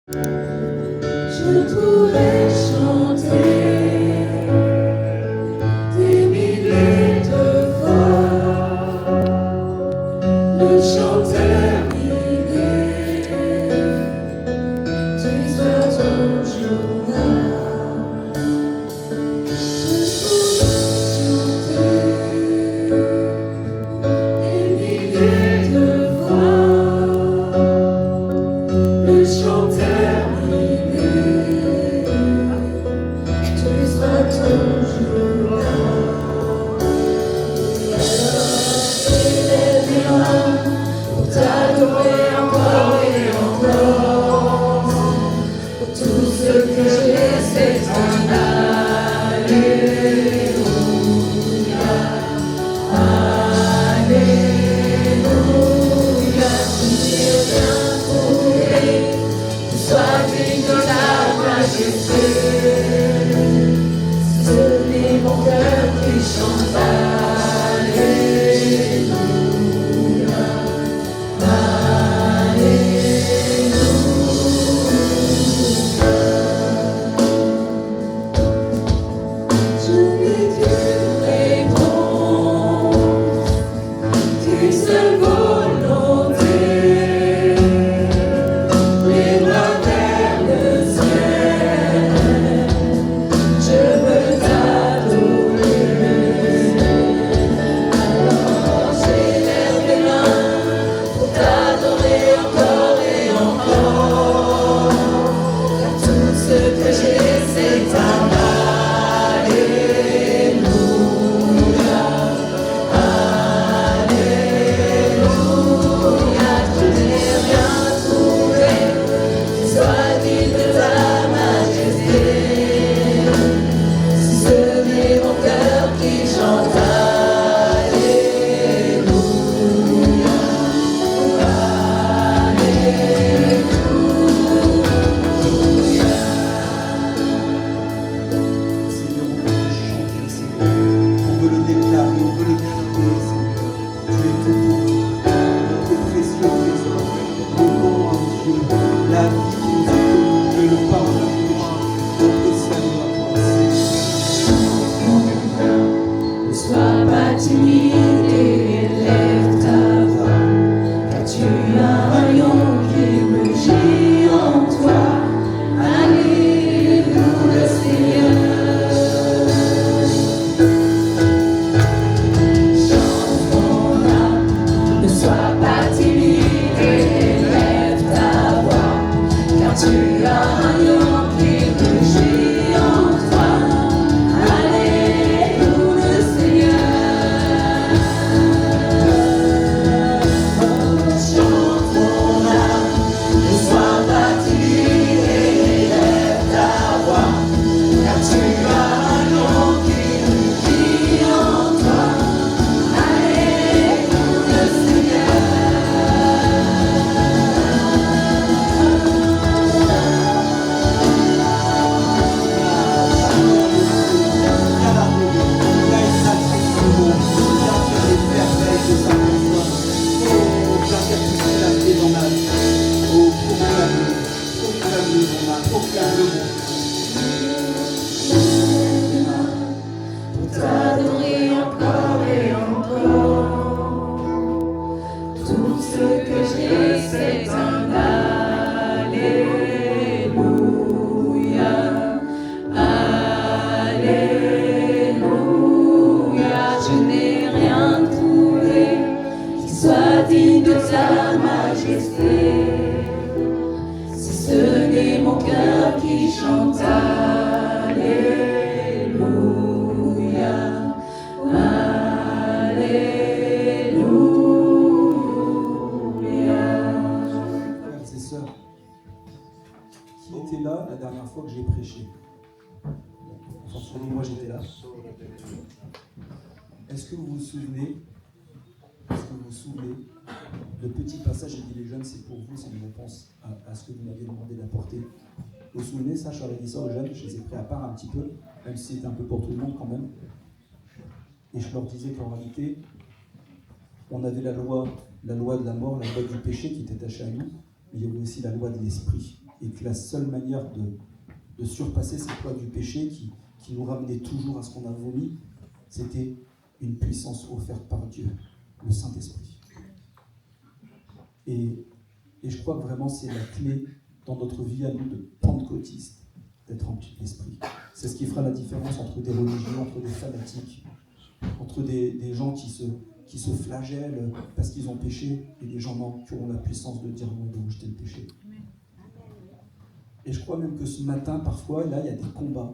Je pourrais chanter des milliers de fois le chant terminé. Tu seras toujours là. Je pourrais chanter des milliers de fois le chant terminé. Tu seras toujours là. Et les mains pour t'adorer encore et encore. Pour tout ce que j'ai, c'est un alléluia. Alléluia. Tu n'es rien trouvé qui soit digne de ta majesté. Ce n'est mon cœur qui chante alléluia. Je n'ai qu'une réponse, qu'une seule volonté, les bras vers le ciel. Je veux t'adorer. Alors j'élève les mains pour t'adorer encore et encore. Car tout ce que j'ai, c'est un alléluia. Alléluia. Je n'ai rien trouvé qui soit digne de ta majesté. Si ce n'est mon cœur qui chante alléluia. Seigneur, on veut te chanter, Seigneur. On veut le déclarer, on veut le crier, Seigneur. Tu es tout pour nous, notre précieux trésor, le bon à Dieu, la vie qui nous est connue, le pardon de péché, notre salut à toi, Seigneur. Ne sois pas timide et élève ta voix, car tu as un lion qui rugit en toi. Alléluia, Seigneur. Chante ton âme, ne sois pas timide et élève ta voix, car tu as un lion qui rugit en toi. Alléluia, Seigneur. Chante ton âme, ne sois pas timide et élève ta voix, car tu as un lion qui rugit en toi. Alléluia, Seigneur. Pour t'adorer encore et encore. Tout ce que j'ai, c'est un alléluia. Alléluia. Je n'ai rien trouvé qui soit digne de ta majesté. Si ce n'est mon cœur qui chante alléluia. Alléluia. Frères et sœurs, qui était là la dernière fois que j'ai prêché? Forcément, moi j'étais là. Est-ce que vous vous souvenez? Le petit passage, j'ai dit les jeunes, c'est pour vous, c'est une réponse à ce que vous m'aviez demandé d'apporter. Vous vous souvenez, ça, j'avais dit ça aux jeunes, je les ai pris à part un petit peu, même si c'était un peu pour tout le monde quand même. Et je leur disais qu'en réalité, on avait la loi de la mort, la loi du péché qui était attachée à nous, mais il y avait aussi la loi de l'esprit. et que la seule manière de surpasser cette loi du péché qui nous ramenait toujours à ce qu'on a vomi, c'était une puissance offerte par Dieu, le Saint-Esprit. Et je crois que vraiment c'est la clé dans notre vie à nous de pentecôtistes, d'être remplis de l'Esprit. C'est ce qui fera la différence entre des religieux, entre des fanatiques, entre des gens qui se flagellent parce qu'ils ont péché et des gens non, qui auront la puissance de dire non, de rejeter le péché. Et je crois même que ce matin, parfois, là, il y a des combats,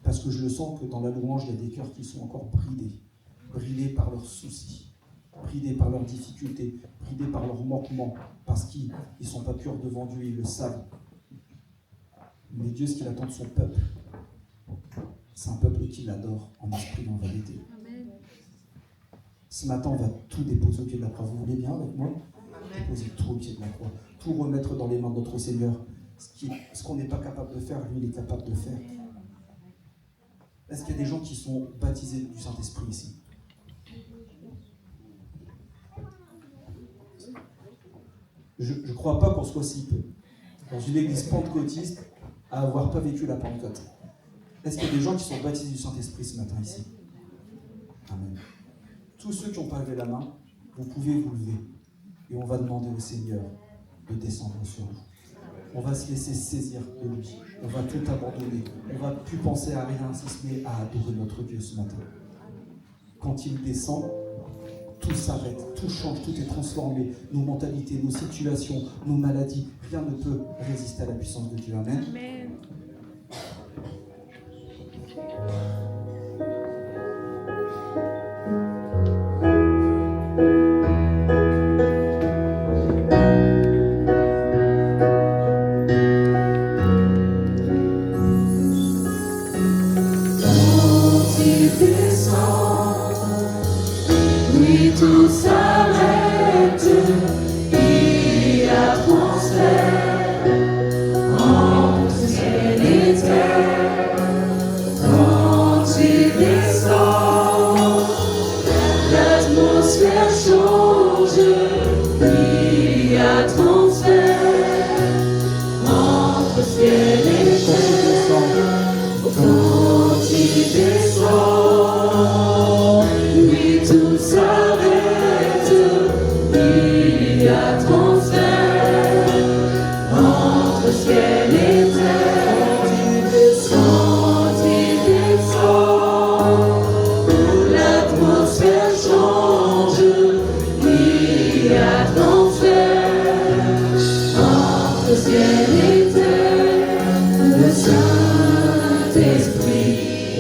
parce que je le sens que dans la louange, il y a des cœurs qui sont encore bridés par leurs soucis, bridés par leurs difficultés, bridés par leurs manquements, parce qu'ils ne sont pas purs devant Dieu, ils le savent. Mais Dieu, ce qu'il attend de son peuple, c'est un peuple qui l'adore en esprit et en vérité. Ce matin, on va tout déposer au pied de la croix. Vous voulez bien avec moi? Déposer tout au pied de la croix. Tout remettre dans les mains de notre Seigneur. Ce qu'on n'est pas capable de faire, lui, il est capable de faire. Est-ce qu'il y a des gens qui sont baptisés du Saint-Esprit ici? Je ne crois pas qu'on soit si peu, dans une église pentecôtiste, à avoir pas vécu la Pentecôte. Est-ce qu'il y a des gens qui sont baptisés du Saint-Esprit ce matin ici? Amen. Tous ceux qui n'ont pas levé la main, vous pouvez vous lever. Et on va demander au Seigneur de descendre sur nous. On va se laisser saisir de lui. On va tout abandonner. On ne va plus penser à rien, si ce n'est à adorer notre Dieu ce matin. Quand il descend, tout s'arrête, tout change, tout est transformé. Nos mentalités, nos situations, nos maladies, rien ne peut résister à la puissance de Dieu. Amen. Amen. Tout s'arrête, il y a transfert entre ciel et terre. Quand il descend, l'atmosphère change, il y a transfert entre ciel et terre. Quand il descend, oui, tout s'arrête. Il y a transfert entre ciel et terre. Quand il descend, l'atmosphère change. Il y a transfert entre ciel et terre. Le Saint-Esprit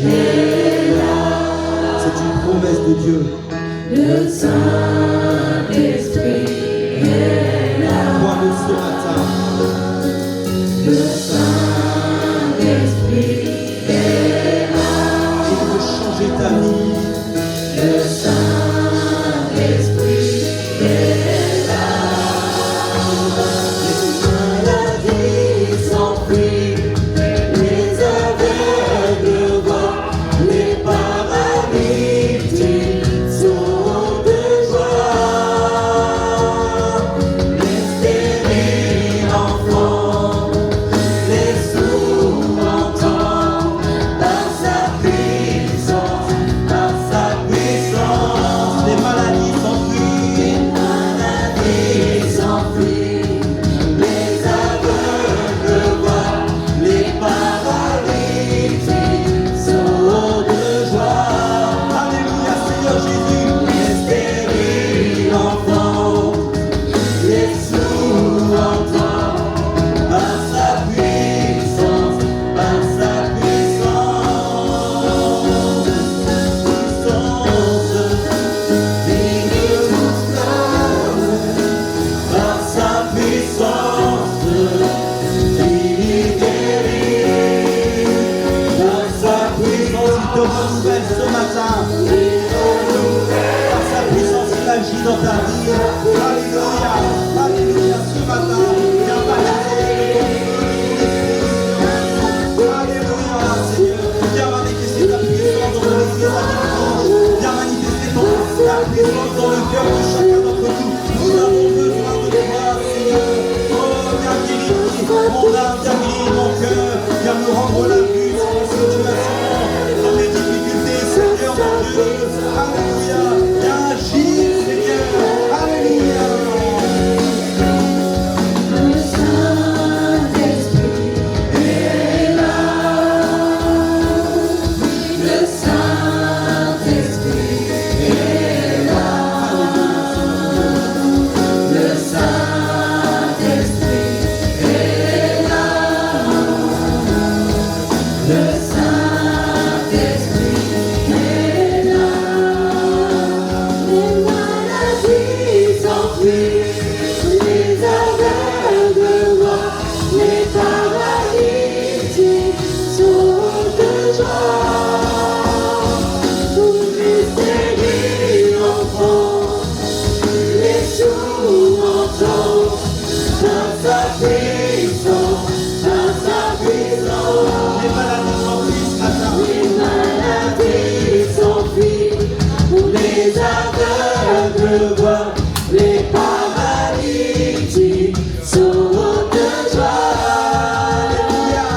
est là. C'est une promesse de Dieu. Le Saint-Esprit est là. Crois-le ce matin. Le Saint-Esprit est là. Il veut changer ta vie. Le Saint-Esprit est là. Les maladies s'enfuient, les aveugles voient, les paralytiques sont de joie. les aveugles voient, les paralytiques sautent de joie. Tous les saignés entendent, les sourds entendent, dans sa puissance, dans sa puissance. Les maladies s'enfuient ce matin. Les maladies s'enfuient, les aveugles voient, les paralytiques sautent de joie. Alléluia.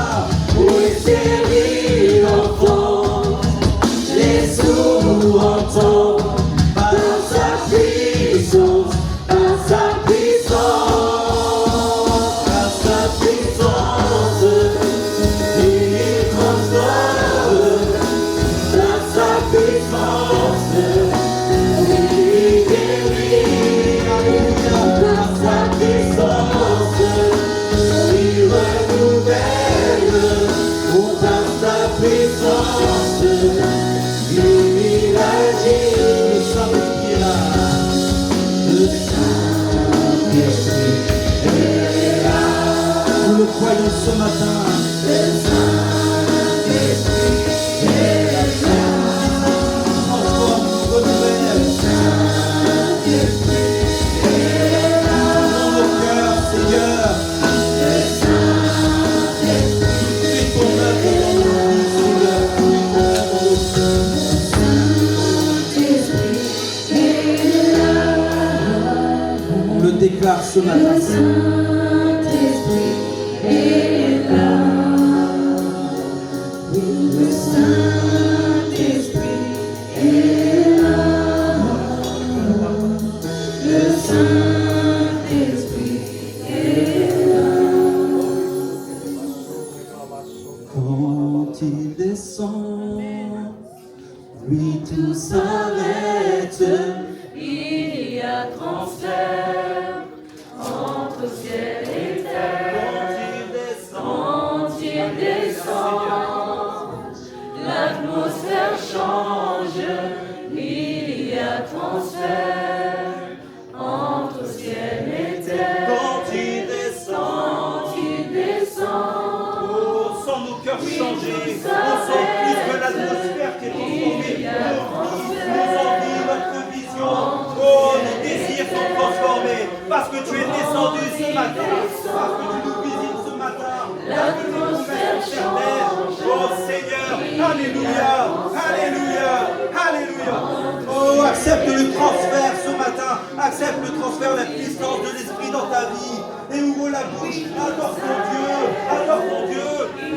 Les stériles entendent, les sourds entendent, par sa puissance, par sa puissance, par sa puissance, il transforme, par sa puissance, il guérit, par sa puissance, il renouvelle, par sa puissance, il agit. Nous sommes qui est là. Le Saint-Esprit est là. Nous le croyons ce matin. Le Saint-Esprit est là. Transforme, renouvelle. Saint-Esprit est là. Dans nos cœurs, Seigneur. Le Saint-Esprit Fais ton œuvre dans nos vies, Seigneur. Fais ton œuvre dans nos cœurs. Saint-Esprit est là. On le déclare ce Le matin. Saint-Esprit est là. Oui, le Saint-Esprit est là. Le Saint-Esprit est là. Quand il descend, oui, tout s'arrête. Il y a transfert entre ciel et terre. Quand il descend, l'atmosphère change. Il y a transfert entre ciel et terre. Quand il descend, Quand il descend, oh, sans nos cœurs changer, on sent plus que l'atmosphère qui est transformée. Nos envies, notre vision, oh, nos désirs sont transformés. Parce que tu es descendu ce matin, parce que tu nous visites ce matin, parce que tu nous mets sur terre. Oh Seigneur, alléluia, alléluia, alléluia. Oh, accepte le transfert ce matin, accepte le transfert, la puissance de l'Esprit dans ta vie. Et ouvre la bouche, adore ton Dieu,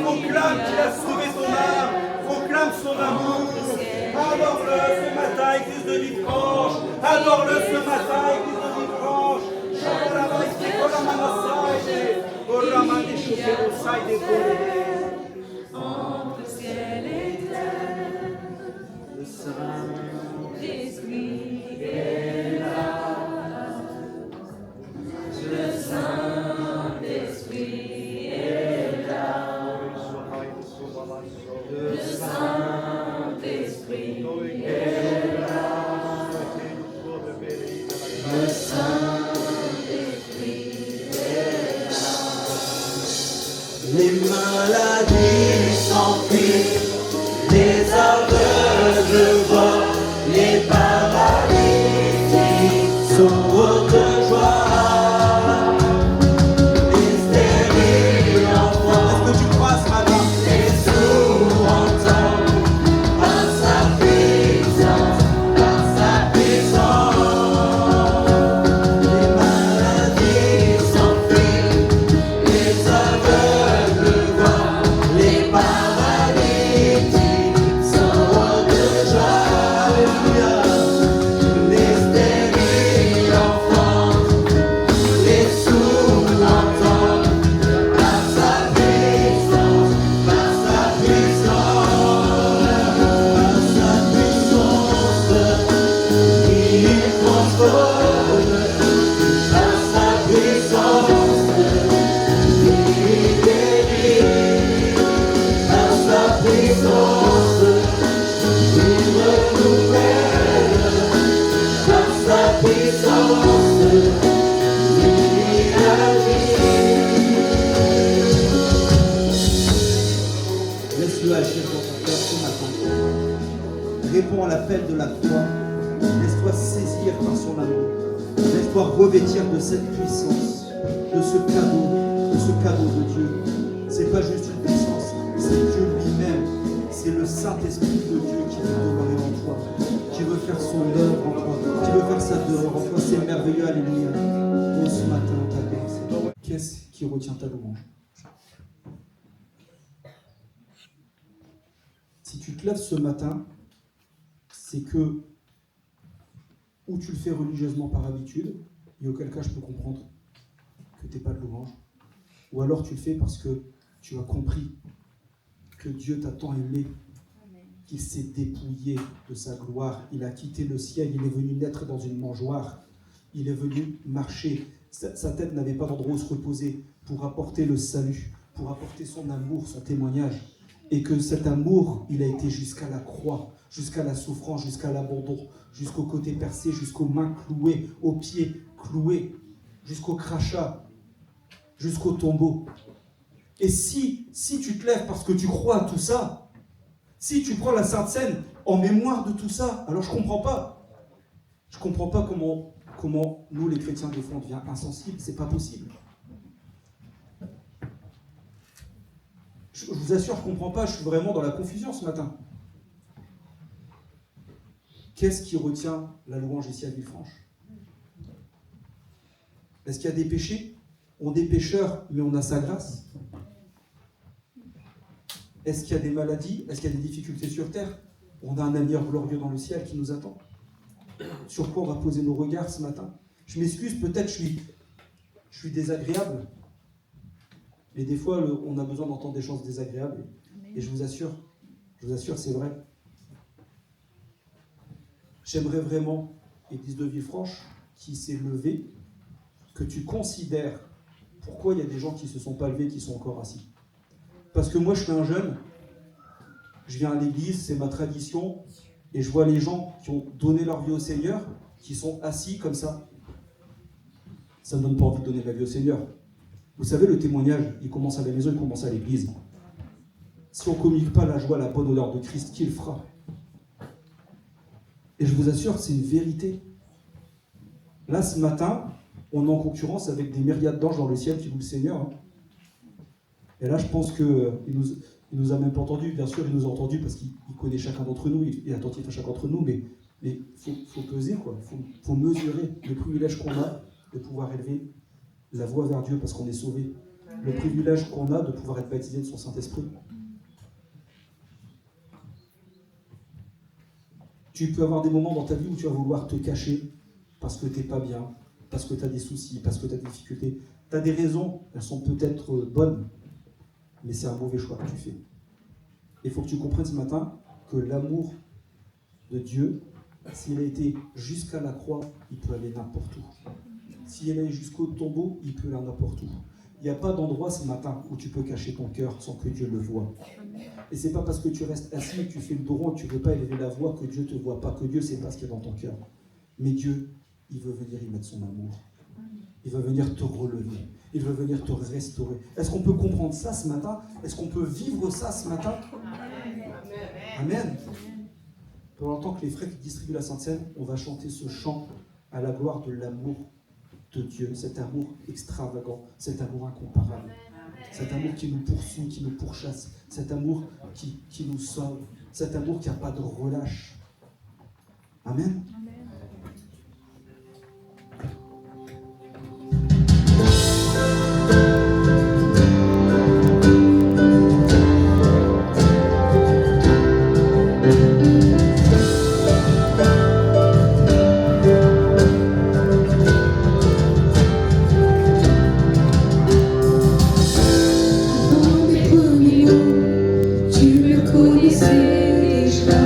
proclame qu'il a sauvé ton âme, proclame son amour. Adore-le ce matin, église de Villefranche, adore-le ce matin, église de Villefranche. entre ciel et terre, Le Saint l'Esprit est là. Le Saint-Esprit est là. Le Saint-Esprit est là. Le Saint-Esprit est là. les malades l'appel de la croix. Laisse-toi saisir par son amour. Laisse-toi revêtir de cette puissance, de ce cadeau de Dieu. C'est pas juste une puissance, c'est Dieu lui-même. C'est le Saint-Esprit de Dieu qui veut demeurer en toi, qui veut faire son œuvre en toi, qui veut faire sa demeure en toi. C'est merveilleux, alléluia. Oh, ce matin, ta grâce. Qu'est-ce qui retient ta louange? Si tu te lèves ce matin, c'est que ou tu le fais religieusement par habitude, et auquel cas je peux comprendre que tu n'es pas de louange, ou alors tu le fais parce que tu as compris que Dieu t'a tant aimé qu'il s'est dépouillé de sa gloire, il a quitté le ciel, il est venu naître dans une mangeoire, il est venu marcher, sa tête n'avait pas d'endroit où se reposer pour apporter le salut, pour apporter son amour, son témoignage, et que cet amour, il a été jusqu'à la croix, jusqu'à la souffrance, jusqu'à l'abandon, jusqu'au côté percé, jusqu'aux mains clouées, aux pieds cloués, jusqu'au crachat, jusqu'au tombeau. Et si tu te lèves parce que tu crois à tout ça, si tu prends la Sainte Seine en mémoire de tout ça, alors je comprends pas. Je comprends pas comment nous, les chrétiens, des fois, on devient insensibles. C'est pas possible. Je vous assure, je comprends pas. Je suis vraiment dans la confusion ce matin. Qu'est-ce qui retient la louange ici à Villefranche? Est-ce qu'il y a des péchés? On est pécheurs, mais on a sa grâce. Est-ce qu'il y a des maladies? Est-ce qu'il y a des difficultés sur terre? On a un avenir glorieux dans le ciel qui nous attend. Sur quoi on va poser nos regards ce matin? Je m'excuse, peut-être je suis désagréable. Mais des fois, on a besoin d'entendre des choses désagréables. Et je vous assure, c'est vrai. J'aimerais vraiment, Église de Villefranche, qui s'est levée, que tu considères pourquoi il y a des gens qui ne se sont pas levés, qui sont encore assis. Parce que moi, je suis un jeune, je viens à l'église, c'est ma tradition, et je vois les gens qui ont donné leur vie au Seigneur, qui sont assis comme ça. Ça ne donne pas envie de donner la vie au Seigneur. Vous savez, le témoignage, il commence à la maison, il commence à l'église. Si on ne communique pas la joie, la bonne odeur de Christ, qui le fera? Et je vous assure, c'est une vérité. Là, ce matin, on est en concurrence avec des myriades d'anges dans le ciel qui louent le Seigneur. Hein. Et là, je pense qu'il nous a même pas entendus. Bien sûr, il nous a entendus parce qu'il connaît chacun d'entre nous, il est attentif à chacun d'entre nous, mais il faut peser, quoi. Faut mesurer le privilège qu'on a de pouvoir élever la voix vers Dieu parce qu'on est sauvé. Le privilège qu'on a de pouvoir être baptisé de son Saint-Esprit. Tu peux avoir des moments dans ta vie où tu vas vouloir te cacher parce que tu n'es pas bien, parce que tu as des soucis, parce que tu as des difficultés. Tu as des raisons, elles sont peut-être bonnes, mais c'est un mauvais choix que tu fais. Il faut que tu comprennes ce matin que l'amour de Dieu, s'il a été jusqu'à la croix, il peut aller n'importe où. S'il est allé jusqu'au tombeau, il peut aller n'importe où. Il n'y a pas d'endroit ce matin où tu peux cacher ton cœur sans que Dieu le voie. Et c'est pas parce que tu restes assis et que tu fais le dos rond et que tu ne veux pas élever la voix que Dieu ne te voit pas, que Dieu ne sait pas ce qu'il y a dans ton cœur. Mais Dieu, il veut venir y mettre son amour. Il va venir te relever. Il veut venir te restaurer. Est-ce qu'on peut comprendre ça ce matin? Est-ce qu'on peut vivre ça ce matin? Amen. Pendant le temps que les frères qui distribuent la Sainte Seine, on va chanter ce chant à la gloire de l'amour de Dieu, cet amour extravagant, cet amour incomparable, cet amour qui nous poursuit, qui nous pourchasse, cet amour qui nous sauve, cet amour qui n'a pas de relâche. Amen. Tu me connaissais déjà.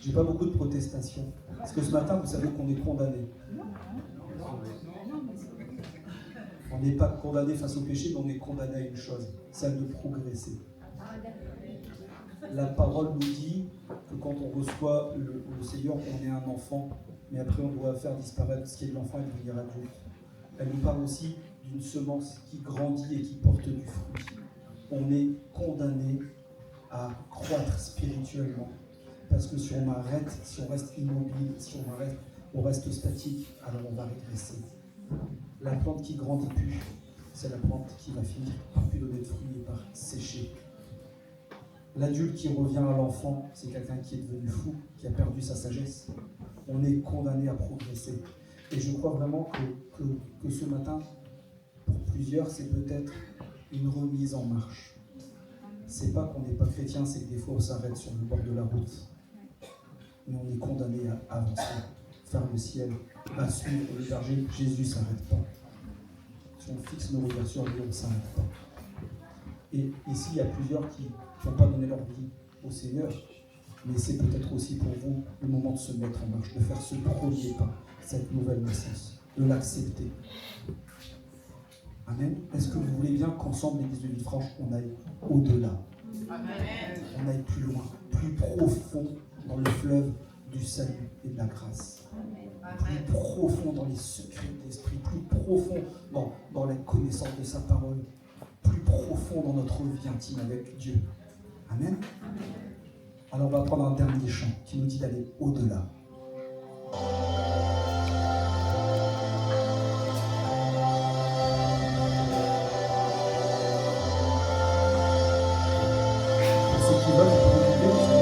J'ai pas beaucoup de protestations. Parce que ce matin, vous savez qu'on est condamné. On n'est pas condamné face au péché, mais on est condamné à une chose, celle de progresser. La parole nous dit que quand on reçoit le Seigneur, on est un enfant, mais après on doit faire disparaître ce qui est de l'enfant et devenir adulte. Elle nous parle aussi d'une semence qui grandit et qui porte du fruit. On est condamné à croître spirituellement. Parce que si on arrête, si on reste immobile, si on reste statique, alors on va régresser. La plante qui grandit plus, c'est la plante qui va finir par plus donner de fruits et par sécher. L'adulte qui revient à l'enfant, c'est quelqu'un qui est devenu fou, qui a perdu sa sagesse. On est condamné à progresser. Et je crois vraiment que ce matin, pour plusieurs, c'est peut-être une remise en marche. C'est pas qu'on n'est pas chrétien, c'est que des fois on s'arrête sur le bord de la route. Mais on est condamné à avancer, faire le ciel, à suivre le berger. Jésus ne s'arrête pas. Si on fixe nos regards sur lui, on ne s'arrête pas. Et ici, il y a plusieurs qui n'ont pas donné leur vie au Seigneur, mais c'est peut-être aussi pour vous le moment de se mettre en marche, de faire ce premier pas, cette nouvelle naissance, de l'accepter. Amen. Est-ce que vous voulez bien qu'ensemble, l'Église de Villefranche, on aille au-delà? Amen. On aille plus loin, plus profond dans le fleuve du salut et de la grâce. Amen. Plus profond dans les secrets de l'esprit, plus profond dans la connaissance de sa parole, plus profond dans notre vie intime avec Dieu. Amen. Amen. Alors on va prendre un dernier chant qui nous dit d'aller au-delà. Ceux qui veulent, vous pouvez monter aussi.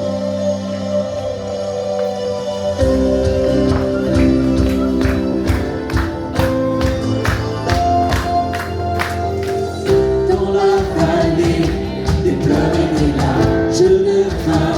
Tu ne me laisses pas.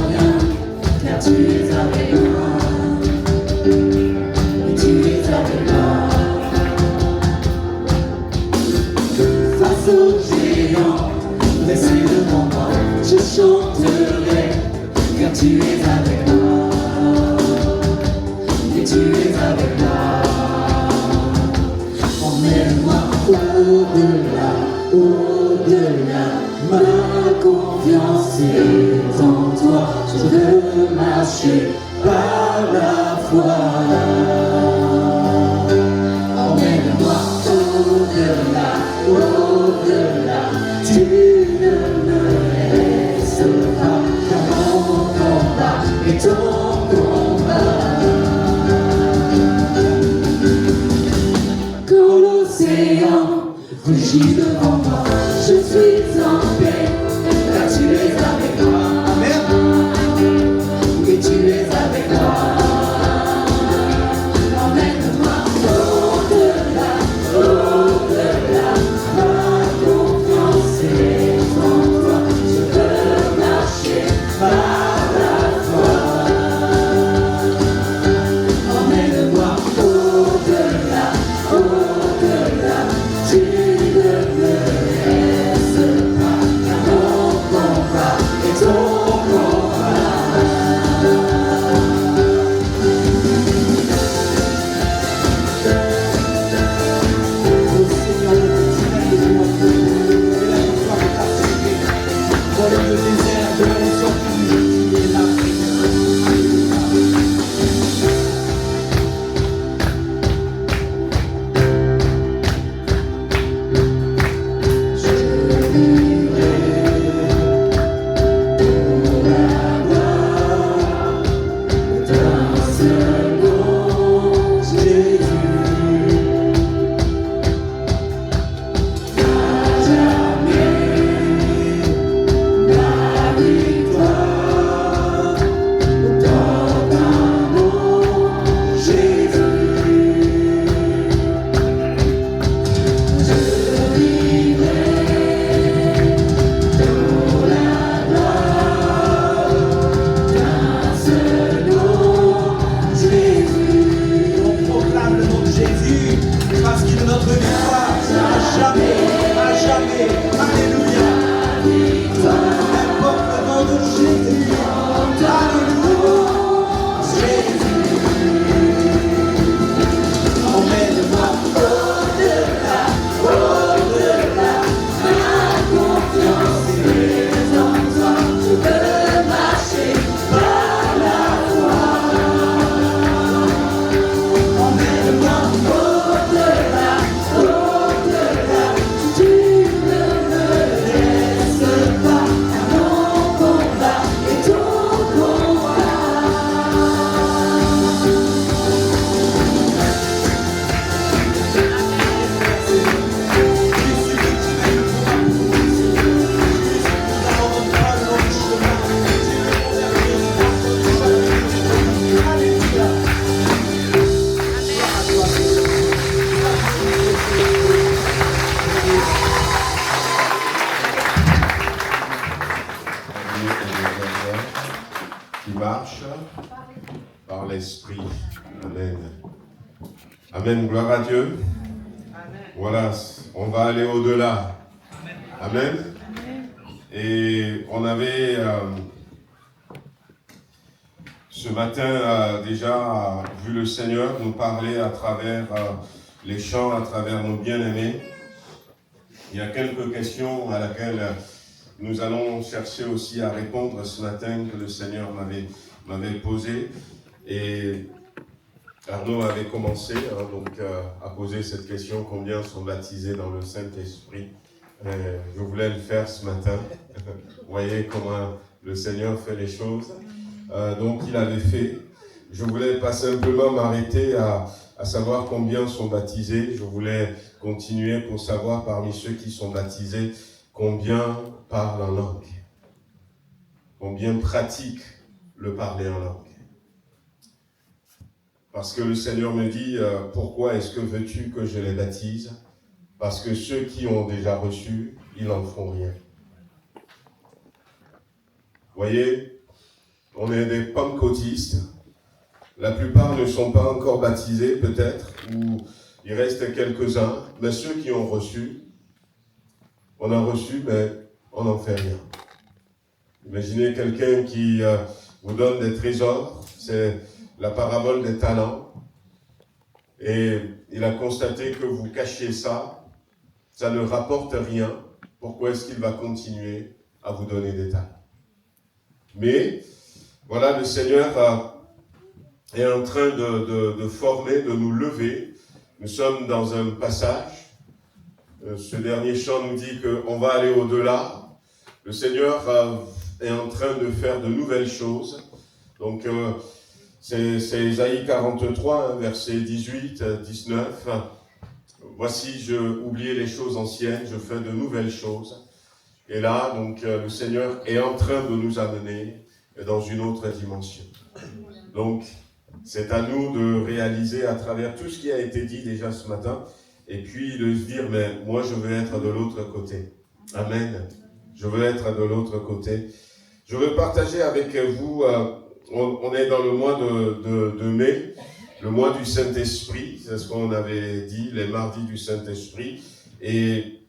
marche par l'Esprit. Amen. Amen, gloire à Dieu. Voilà, on va aller au-delà. Amen. Et on avait ce matin déjà vu le Seigneur nous parler à travers les chants, à travers nos bien-aimés. Il y a quelques questions à laquelle nous allons chercher aussi à répondre ce matin que le Seigneur m'avait posées. Et Arnaud avait commencé à poser cette question: combien sont baptisés dans le Saint-Esprit? Je voulais le faire ce matin. Vous voyez comment le Seigneur fait les choses. Donc il avait fait. Je voulais pas simplement m'arrêter à savoir combien sont baptisés. Je voulais continuer pour savoir parmi ceux qui sont baptisés combien parlent en langue. Combien pratiquent le parler en langue. Parce que le Seigneur me dit, pourquoi est-ce que veux-tu que je les baptise? Parce que ceux qui ont déjà reçu, ils n'en font rien. Vous voyez, on est des pentecôtistes. La plupart ne sont pas encore baptisés, peut-être, ou il reste quelques-uns. Mais ceux qui ont reçu, on a reçu, mais on n'en fait rien. Imaginez quelqu'un qui vous donne des trésors, c'est la parabole des talents, et il a constaté que vous cachez ça, ça ne rapporte rien. Pourquoi est-ce qu'il va continuer à vous donner des talents? Mais, voilà, le Seigneur est en train de former, de nous lever. Nous sommes dans un passage. Ce dernier chant nous dit qu'on va aller au-delà. Le Seigneur est en train de faire de nouvelles choses. Donc, c'est Ésaïe 43, verset 18, 19. Voici, je oubliais les choses anciennes, je fais de nouvelles choses. Et là, donc, le Seigneur est en train de nous amener dans une autre dimension. Donc, c'est à nous de réaliser à travers tout ce qui a été dit déjà ce matin, et puis de se dire, mais moi je veux être de l'autre côté. Amen. Je veux être de l'autre côté. Je veux partager avec vous, on est dans le mois de mai, le mois du Saint-Esprit, c'est ce qu'on avait dit, les mardis du Saint-Esprit, et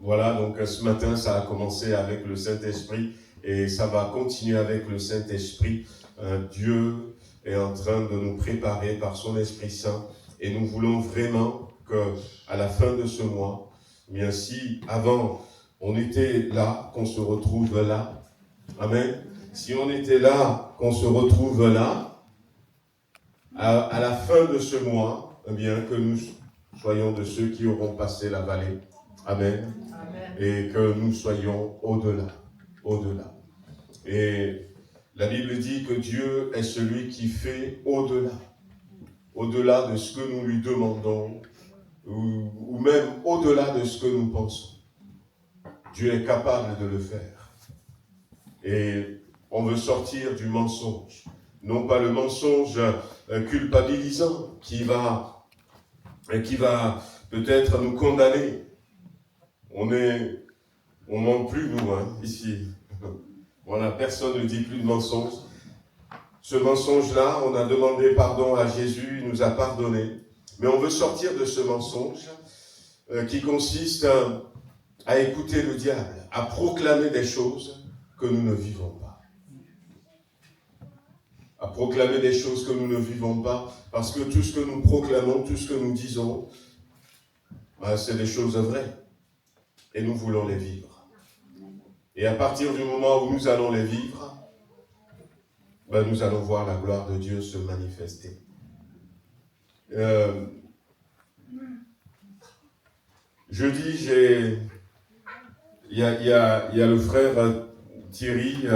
voilà, donc ce matin ça a commencé avec le Saint-Esprit, et ça va continuer avec le Saint-Esprit. Dieu est en train de nous préparer par son Esprit Saint, et nous voulons vraiment qu'à la fin de ce mois, bien si avant on était là, qu'on se retrouve là, amen. Si on était là, qu'on se retrouve là, à la fin de ce mois, eh bien que nous soyons de ceux qui auront passé la vallée, amen. Amen. Et que nous soyons au-delà, au-delà. Et la Bible dit que Dieu est celui qui fait au-delà, au-delà de ce que nous lui demandons, ou même au-delà de ce que nous pensons. Dieu est capable de le faire. Et on veut sortir du mensonge. Non pas le mensonge culpabilisant qui va peut-être nous condamner. On ment plus, nous, ici. Voilà, personne ne dit plus de mensonge. Ce mensonge-là, on a demandé pardon à Jésus, il nous a pardonné. Mais on veut sortir de ce mensonge qui consiste à écouter le diable, à proclamer des choses que nous ne vivons pas. À proclamer des choses que nous ne vivons pas, parce que tout ce que nous proclamons, tout ce que nous disons, c'est des choses vraies. Et nous voulons les vivre. Et à partir du moment où nous allons les vivre, nous allons voir la gloire de Dieu se manifester. Jeudi, il y a le frère Thierry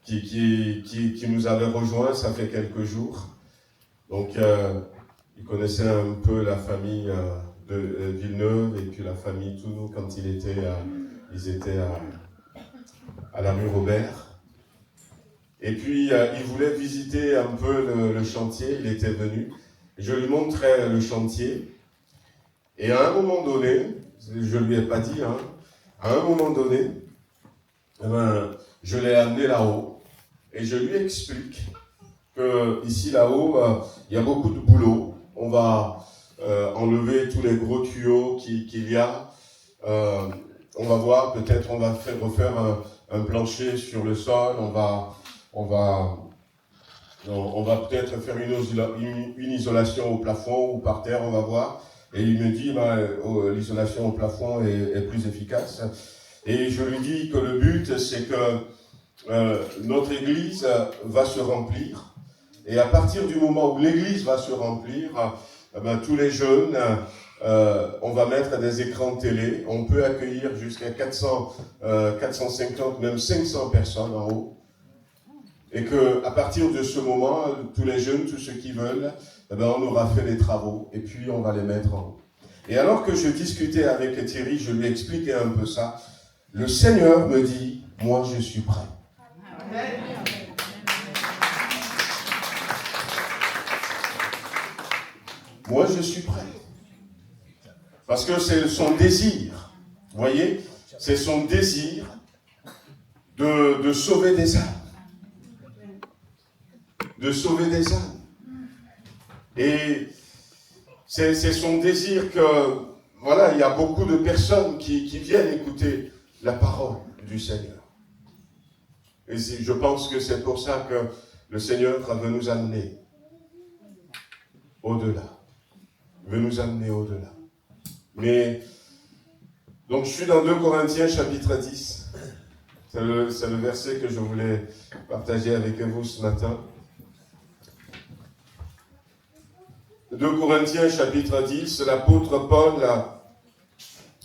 qui nous avait rejoint, ça fait quelques jours. Donc, il connaissait un peu la famille de Villeneuve et puis la famille Tounou quand ils étaient à la rue Robert. Et puis, il voulait visiter un peu le chantier, il était venu. Je lui montrais le chantier. Et à un moment donné, je ne lui ai pas dit, à un moment donné, je l'ai amené là-haut et je lui explique que ici là-haut, il y a beaucoup de boulot. On va enlever tous les gros tuyaux qu'il y a. On va voir, peut-être on va refaire un plancher sur le sol. On va peut-être faire une isolation au plafond ou par terre, on va voir. Et il me dit, l'isolation au plafond est plus efficace. Et je lui dis que le but, c'est que notre église va se remplir. Et à partir du moment où l'église va se remplir, tous les jeunes, on va mettre des écrans télé. On peut accueillir jusqu'à 400, 450, même 500 personnes en haut. Et qu'à partir de ce moment, tous les jeunes, tous ceux qui veulent, on aura fait les travaux et puis on va les mettre en haut. Et alors que je discutais avec Thierry, je lui expliquais un peu ça. Le Seigneur me dit, moi je suis prêt. Moi je suis prêt. Parce que c'est son désir. Vous voyez, c'est son désir de sauver des âmes. De sauver des âmes. Et c'est son désir que, voilà, il y a beaucoup de personnes qui viennent écouter la parole du Seigneur. Et je pense que c'est pour ça que le Seigneur veut nous amener au-delà. Veut nous amener au-delà. Mais, donc je suis dans 2 Corinthiens chapitre 10. C'est le verset que je voulais partager avec vous ce matin. 2 Corinthiens chapitre 10, l'apôtre Paul,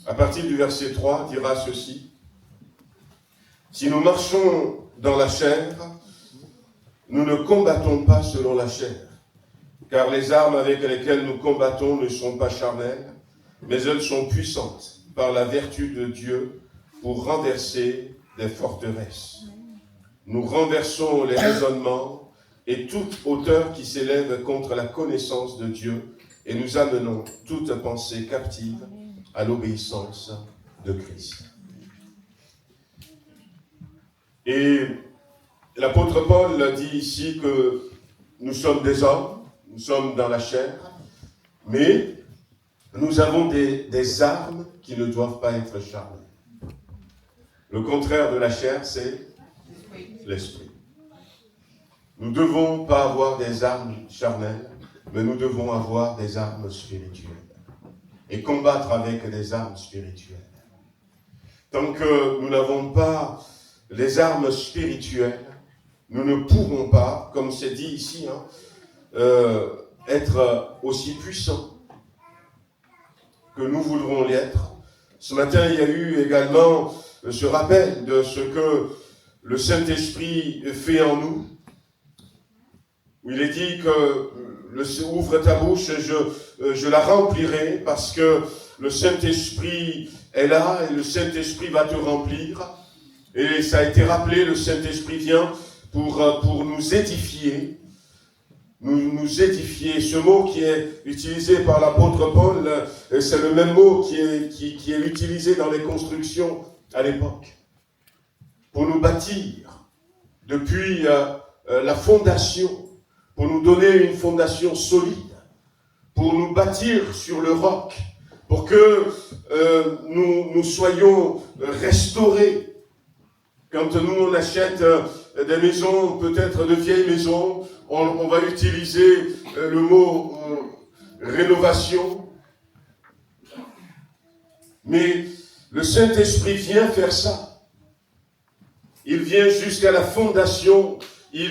à partir du verset 3, dira ceci. Si nous marchons dans la chair, nous ne combattons pas selon la chair, car les armes avec lesquelles nous combattons ne sont pas charnelles, mais elles sont puissantes par la vertu de Dieu pour renverser des forteresses. Nous renversons les raisonnements et toute hauteur qui s'élève contre la connaissance de Dieu, et nous amenons toute pensée captive à l'obéissance de Christ. Et l'apôtre Paul dit ici que nous sommes des hommes, nous sommes dans la chair, mais nous avons des armes qui ne doivent pas être charnelles. Le contraire de la chair, c'est l'esprit. Nous ne devons pas avoir des armes charnelles, mais nous devons avoir des armes spirituelles. Et combattre avec des armes spirituelles. Tant que nous n'avons pas les armes spirituelles, nous ne pourrons pas, comme c'est dit ici, être aussi puissants que nous voudrons l'être. Ce matin, il y a eu également ce rappel de ce que le Saint-Esprit fait en nous, où il est dit que ouvre ta bouche et je la remplirai, parce que le Saint-Esprit est là et le Saint-Esprit va te remplir. Et ça a été rappelé, le Saint-Esprit vient pour nous édifier. Nous édifier. Ce mot qui est utilisé par l'apôtre Paul, c'est le même mot qui est utilisé dans les constructions à l'époque. Pour nous bâtir depuis la fondation, pour nous donner une fondation solide, pour nous bâtir sur le roc, pour que nous soyons restaurés. Quand nous on achète des maisons, peut-être de vieilles maisons, on va utiliser le mot rénovation. Mais le Saint-Esprit vient faire ça. Il vient jusqu'à la fondation. Il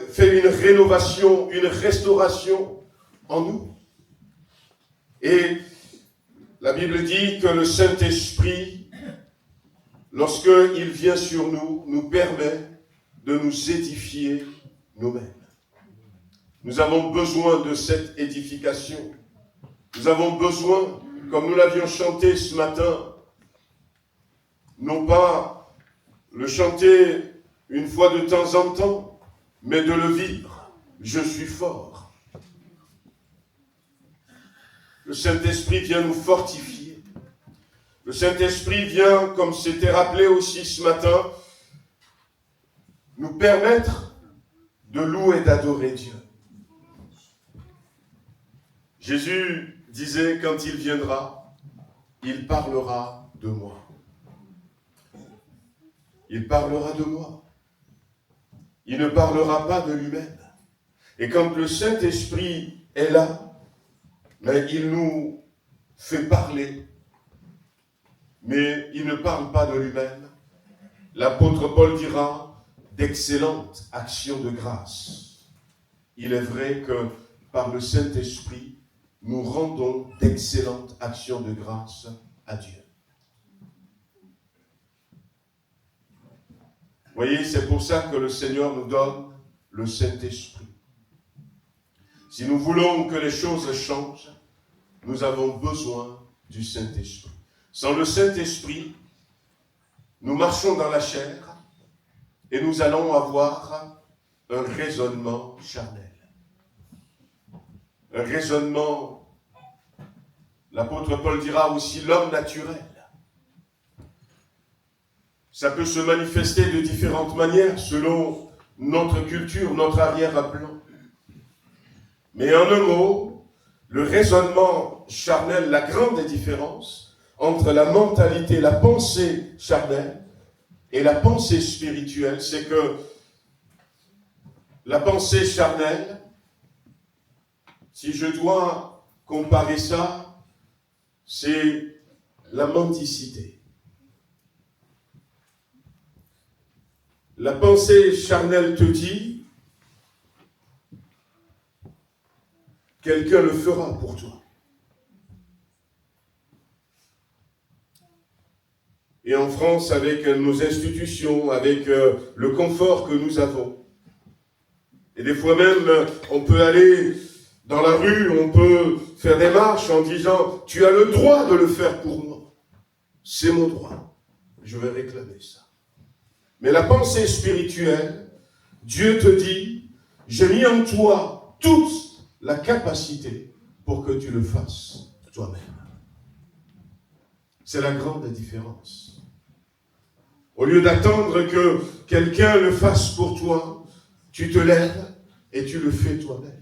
fait une rénovation, une restauration en nous. Et la Bible dit que le Saint-Esprit, lorsqu'il vient sur nous, nous permet de nous édifier nous-mêmes. Nous avons besoin de cette édification. Nous avons besoin, comme nous l'avions chanté ce matin, non pas le chanter une fois de temps en temps, mais de le vivre. Je suis fort. Le Saint-Esprit vient nous fortifier. Le Saint-Esprit vient, comme c'était rappelé aussi ce matin, nous permettre de louer et d'adorer Dieu. Jésus disait, quand il viendra, il parlera de moi. Il parlera de moi. Il ne parlera pas de lui-même. Et quand le Saint-Esprit est là, mais il nous fait parler, mais il ne parle pas de lui-même. L'apôtre Paul dira d'excellentes actions de grâce. Il est vrai que par le Saint-Esprit, nous rendons d'excellentes actions de grâce à Dieu. Vous voyez, c'est pour ça que le Seigneur nous donne le Saint-Esprit. Si nous voulons que les choses changent, nous avons besoin du Saint-Esprit. Sans le Saint-Esprit, nous marchons dans la chair et nous allons avoir un raisonnement charnel. Un raisonnement, l'apôtre Paul dira aussi l'homme naturel. Ça peut se manifester de différentes manières selon notre culture, notre arrière-plan. Mais en un mot, le raisonnement charnel, la grande différence entre la mentalité, la pensée charnelle et la pensée spirituelle, c'est que la pensée charnelle, si je dois comparer ça, c'est la mendicité. La pensée charnelle te dit, quelqu'un le fera pour toi. Et en France, avec nos institutions, avec le confort que nous avons, et des fois même, on peut aller dans la rue, on peut faire des marches en disant « Tu as le droit de le faire pour moi. C'est mon droit. Je vais réclamer ça. » Mais la pensée spirituelle, Dieu te dit « J'ai mis en toi toute la capacité pour que tu le fasses toi-même. » C'est la grande différence. Au lieu d'attendre que quelqu'un le fasse pour toi, tu te lèves et tu le fais toi-même.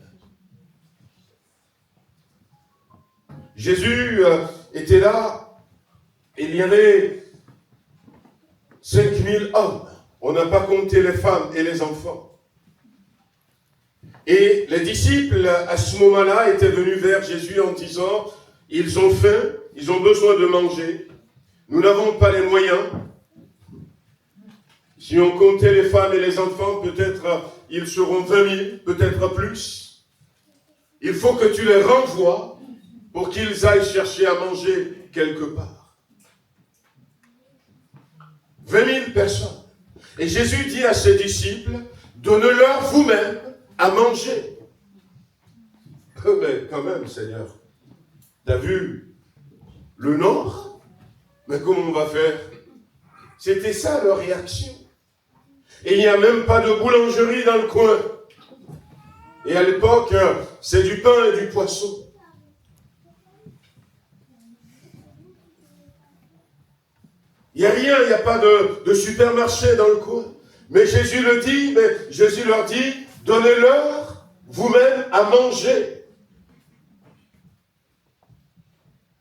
Jésus était là, il y avait 5000 hommes. On n'a pas compté les femmes et les enfants. Et les disciples, à ce moment-là, étaient venus vers Jésus en disant, ils ont faim, ils ont besoin de manger. Nous n'avons pas les moyens. Si on comptait les femmes et les enfants, peut-être ils seront 20 000, peut-être plus. Il faut que tu les renvoies pour qu'ils aillent chercher à manger quelque part. 20 000 personnes. Et Jésus dit à ses disciples, donnez-leur vous-même à manger. Mais quand même, Seigneur, t'as vu le nombre? Mais comment on va faire? C'était ça leur réaction. Et il n'y a même pas de boulangerie dans le coin. Et à l'époque, c'est du pain et du poisson. Il n'y a rien, il n'y a pas de supermarché dans le coin. Mais Jésus le dit, mais Jésus leur dit, donnez-leur vous-même à manger.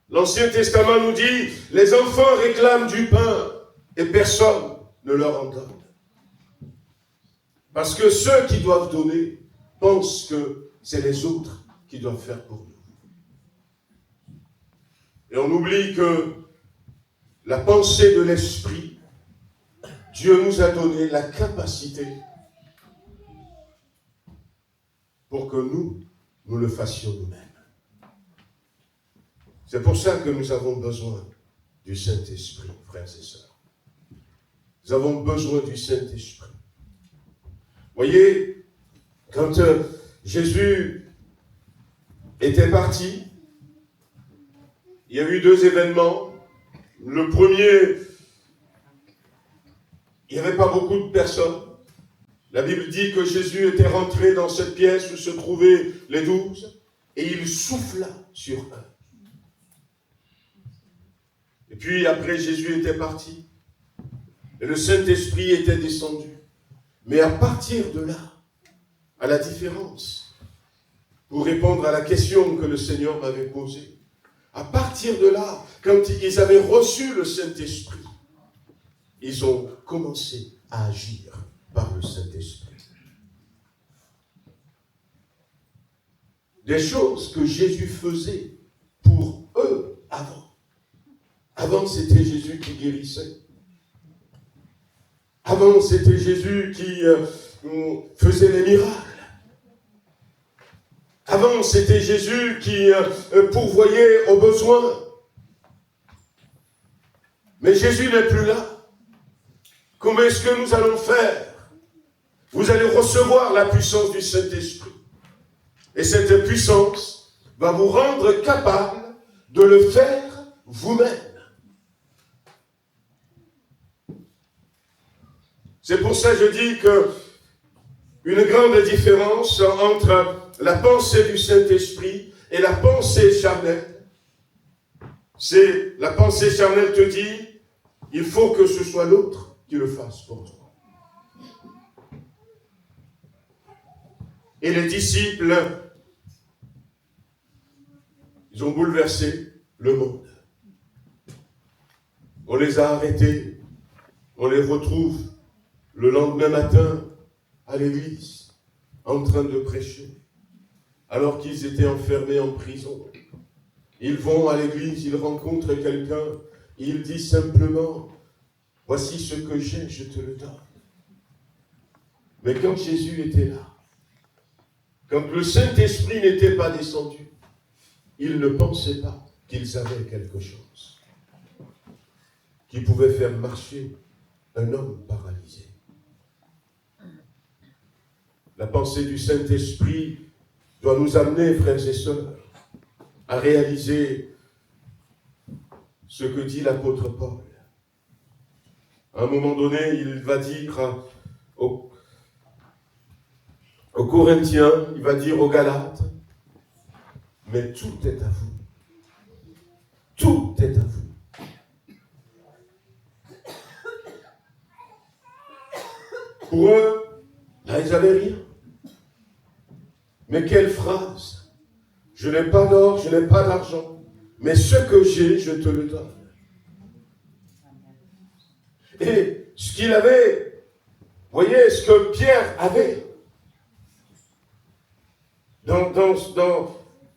L'Ancien Testament nous dit, les enfants réclament du pain et personne ne leur en donne. Parce que ceux qui doivent donner pensent que c'est les autres qui doivent faire pour nous. Et on oublie que la pensée de l'esprit, Dieu nous a donné la capacité pour que nous le fassions nous-mêmes. C'est pour ça que nous avons besoin du Saint-Esprit, frères et sœurs. Nous avons besoin du Saint-Esprit. Voyez, quand Jésus était parti, il y a eu 2 événements. Le premier, il n'y avait pas beaucoup de personnes. La Bible dit que Jésus était rentré dans cette pièce où se trouvaient les 12 et il souffla sur eux. Et puis après, Jésus était parti. Et le Saint-Esprit était descendu. Mais à partir de là, à la différence, pour répondre à la question que le Seigneur m'avait posée, à partir de là, quand ils avaient reçu le Saint-Esprit, ils ont commencé à agir par le Saint-Esprit. Des choses que Jésus faisait pour eux avant. Avant, c'était Jésus qui guérissait. Avant, c'était Jésus qui faisait les miracles. Avant, c'était Jésus qui pourvoyait aux besoins. Mais Jésus n'est plus là. Comment est-ce que nous allons faire? Vous allez recevoir la puissance du Saint-Esprit. Et cette puissance va vous rendre capable de le faire vous-même. C'est pour ça que je dis que une grande différence entre la pensée du Saint-Esprit et la pensée charnelle, c'est la pensée charnelle te dit, il faut que ce soit l'autre qui le fasse pour toi. Et les disciples, ils ont bouleversé le monde. On les a arrêtés, on les retrouve le lendemain matin à l'église, en train de prêcher, alors qu'ils étaient enfermés en prison. Ils vont à l'église, ils rencontrent quelqu'un, il dit simplement, voici ce que j'ai, je te le donne. Mais quand Jésus était là, quand le Saint-Esprit n'était pas descendu, ils ne pensaient pas qu'ils avaient quelque chose qui pouvait faire marcher un homme paralysé. La pensée du Saint-Esprit doit nous amener, frères et sœurs, à réaliser ce que dit l'apôtre Paul. À un moment donné, il va dire aux Corinthiens, il va dire aux Galates, mais tout est à vous. Tout est à vous. Pour eux, là, ils n'avaient rien. Mais quelle phrase! Je n'ai pas d'or, je n'ai pas d'argent, mais ce que j'ai, je te le donne. Et ce qu'il avait, voyez, ce que Pierre avait, dans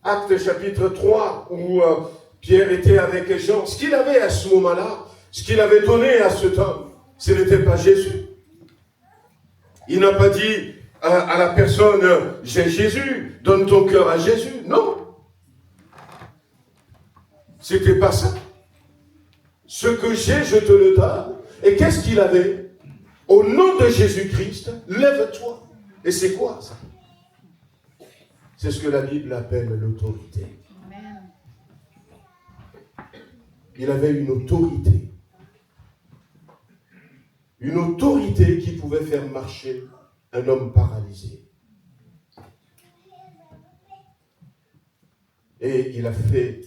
Actes chapitre 3, où Pierre était avec Jean, ce qu'il avait à ce moment-là, ce qu'il avait donné à cet homme, ce n'était pas Jésus. Il n'a pas dit à la personne, j'ai Jésus, donne ton cœur à Jésus. Non. C'était pas ça. Ce que j'ai, je te le donne. Et qu'est-ce qu'il avait? Au nom de Jésus-Christ, lève-toi. Et c'est quoi ça? C'est ce que la Bible appelle l'autorité. Il avait une autorité. Une autorité qui pouvait faire marcher un homme paralysé. Et il a fait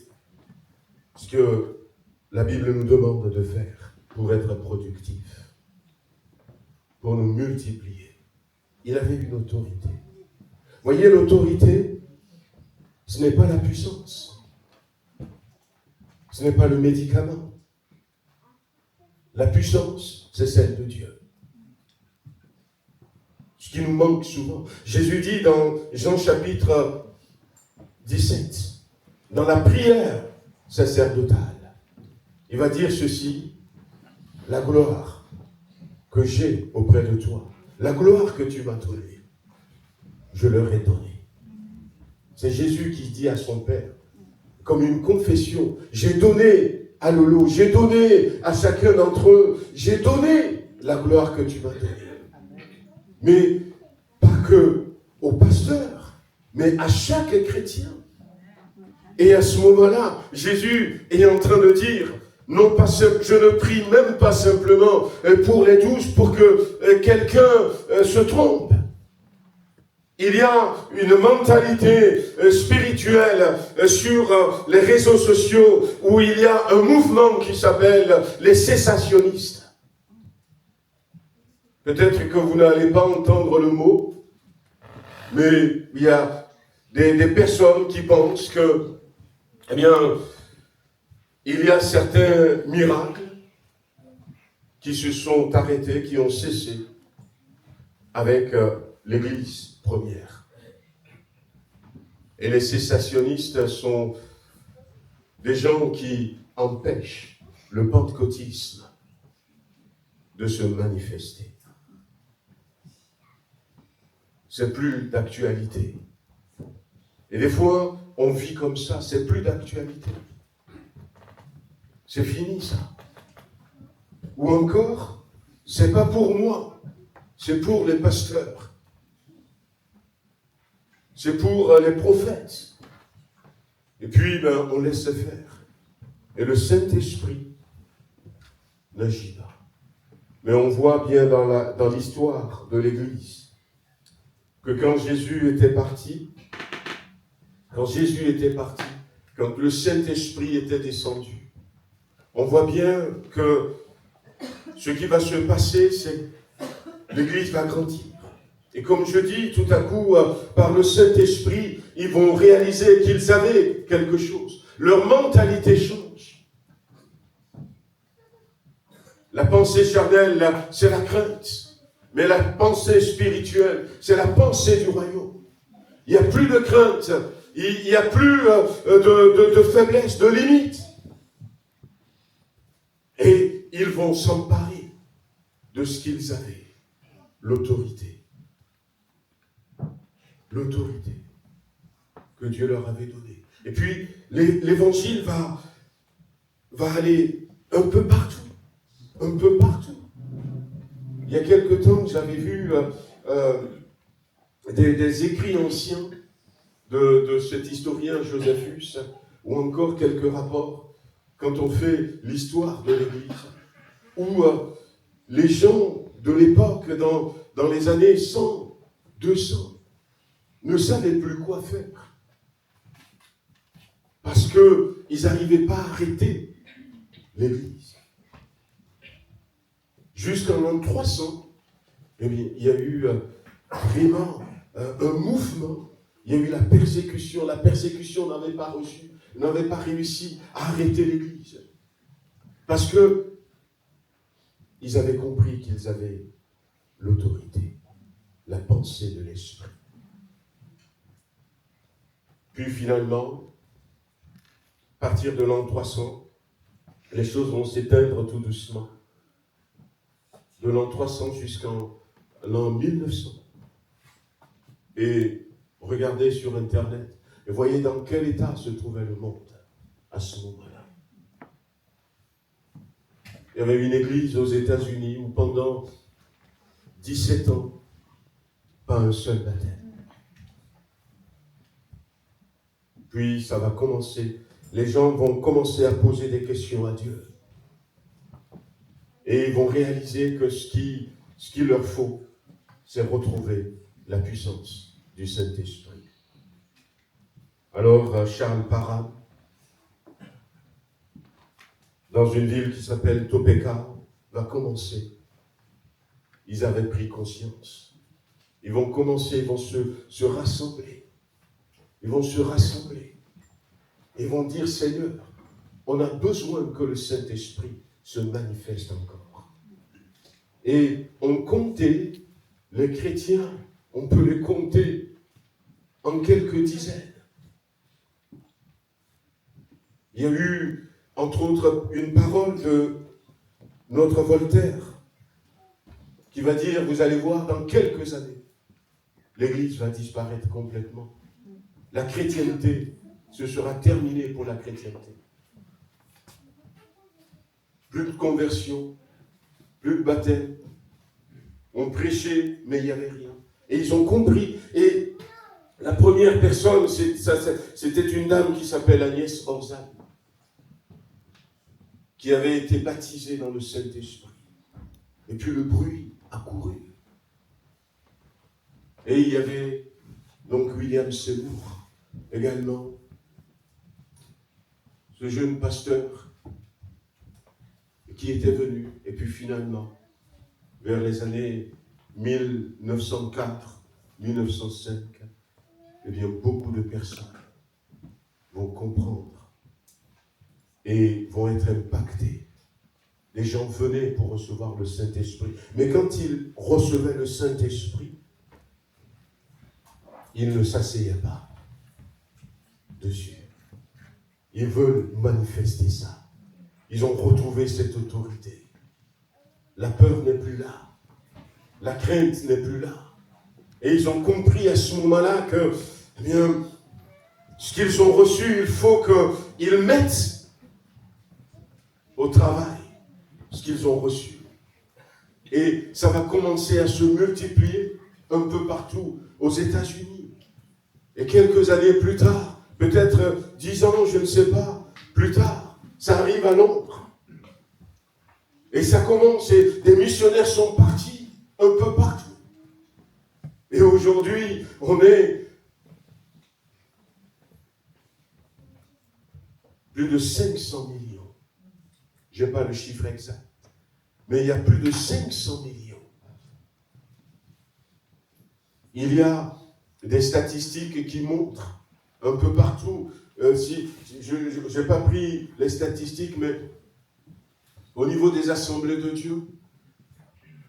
ce que la Bible nous demande de faire pour être productif, pour nous multiplier. Il avait une autorité. Voyez, l'autorité, ce n'est pas la puissance. Ce n'est pas le médicament. La puissance, c'est celle de Dieu. Ce qui nous manque souvent. Jésus dit dans Jean chapitre 17, dans la prière sacerdotale, il va dire ceci, la gloire que j'ai auprès de toi, la gloire que tu m'as donnée, je leur ai donné. C'est Jésus qui dit à son Père, comme une confession, j'ai donné à Lolo, j'ai donné à chacun d'entre eux, j'ai donné la gloire que tu m'as donnée. Mais pas que au pasteur, mais à chaque chrétien. Et à ce moment-là, Jésus est en train de dire, non pas je ne prie même pas simplement pour les 12 pour que quelqu'un se trompe. il y a une mentalité spirituelle sur les réseaux sociaux où il y a un mouvement qui s'appelle les cessationnistes. Peut-être que vous n'allez pas entendre le mot, mais il y a des personnes qui pensent que, eh bien, il y a certains miracles qui se sont arrêtés, qui ont cessé avec l'Église première. Et les cessationnistes sont des gens qui empêchent le pentecôtisme de se manifester. C'est plus d'actualité. Et des fois, on vit comme ça, c'est plus d'actualité. C'est fini ça. Ou encore, c'est pas pour moi, c'est pour les pasteurs. C'est pour les prophètes. Et puis, on laisse faire. Et le Saint-Esprit n'agit pas. Mais on voit bien dans l'histoire de l'Église que quand Jésus était parti, quand le Saint-Esprit était descendu, on voit bien que ce qui va se passer, c'est que l'Église va grandir. Et comme je dis, tout à coup, par le Saint-Esprit, ils vont réaliser qu'ils avaient quelque chose. Leur mentalité change. La pensée charnelle, c'est la crainte. Mais la pensée spirituelle, c'est la pensée du royaume. Il n'y a plus de crainte. Il n'y a plus de faiblesse, de limite. Et ils vont s'emparer de ce qu'ils avaient. L'autorité. L'autorité que Dieu leur avait donnée. Et puis, l'évangile va aller un peu partout. Un peu partout. Il y a quelque temps, j'avais vu des écrits anciens de cet historien Josephus, ou encore quelques rapports, quand on fait l'histoire de l'Église, où les gens de l'époque, dans les années 100, 200, ne savaient plus quoi faire. Parce qu'ils n'arrivaient pas à arrêter l'Église. Jusqu'en l'an 300, eh bien, il y a eu vraiment un mouvement. Il y a eu la persécution. La persécution n'avait pas réussi à arrêter l'Église. Parce que ils avaient compris qu'ils avaient l'autorité, la pensée de l'Esprit. Puis finalement, à partir de l'an 300, les choses vont s'éteindre tout doucement. De l'an 300 jusqu'en l'an 1900. Et regardez sur Internet et voyez dans quel état se trouvait le monde à ce moment-là. Il y avait une église aux États-Unis où pendant 17 ans, pas un seul baptême. Puis ça va commencer, les gens vont commencer à poser des questions à Dieu. Et ils vont réaliser que ce qu'il leur faut, c'est retrouver la puissance du Saint-Esprit. Alors Charles Parham, dans une ville qui s'appelle Topeka, va commencer. Ils avaient pris conscience. Ils vont commencer, ils vont se rassembler. Ils vont se rassembler. Ils vont dire, Seigneur, on a besoin que le Saint-Esprit se manifeste encore. Et on comptait les chrétiens, on peut les compter en quelques dizaines. Il y a eu, entre autres, une parole de notre Voltaire qui va dire, vous allez voir, dans quelques années, l'Église va disparaître complètement. La chrétienté, ce sera terminé pour la chrétienté. Plus de conversion, plus de baptême. On prêchait, mais il n'y avait rien. Et ils ont compris. Et la première personne, c'était une dame qui s'appelle Agnès Orzan, qui avait été baptisée dans le Saint-Esprit. Et puis le bruit a couru. Et il y avait donc William Seymour, également, ce jeune pasteur qui était venu, et puis finalement, vers les années 1904, 1905, eh bien, beaucoup de personnes vont comprendre et vont être impactées. Les gens venaient pour recevoir le Saint-Esprit. Mais quand ils recevaient le Saint-Esprit, ils ne s'asseyaient pas dessus. Ils veulent manifester ça. Ils ont retrouvé cette autorité. La peur n'est plus là. La crainte n'est plus là. Et ils ont compris à ce moment-là que, eh bien, ce qu'ils ont reçu, il faut qu'ils mettent au travail ce qu'ils ont reçu. Et ça va commencer à se multiplier un peu partout aux États-Unis. Et quelques années plus tard, peut-être 10 ans, je ne sais pas, plus tard, ça arrive à Londres. Et ça commence, et des missionnaires sont partis un peu partout. Et aujourd'hui, on est plus de 500 millions. Je n'ai pas le chiffre exact. Mais il y a plus de 500 millions. Il y a des statistiques qui montrent un peu partout. Je n'ai pas pris les statistiques, mais au niveau des assemblées de Dieu,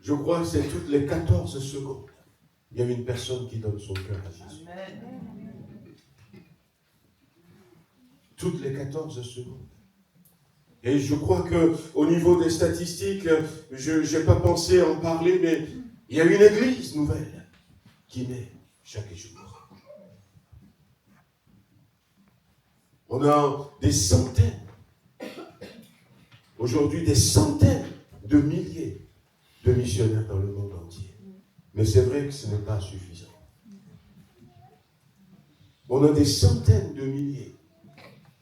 je crois que c'est toutes les 14 secondes. Il y a une personne qui donne son cœur à Jésus. Amen. Toutes les 14 secondes. Et je crois qu'au niveau des statistiques, je n'ai pas pensé en parler, mais il y a une église nouvelle qui naît chaque jour. On a des centaines, aujourd'hui des centaines de milliers de missionnaires dans le monde entier. Mais c'est vrai que ce n'est pas suffisant. On a des centaines de milliers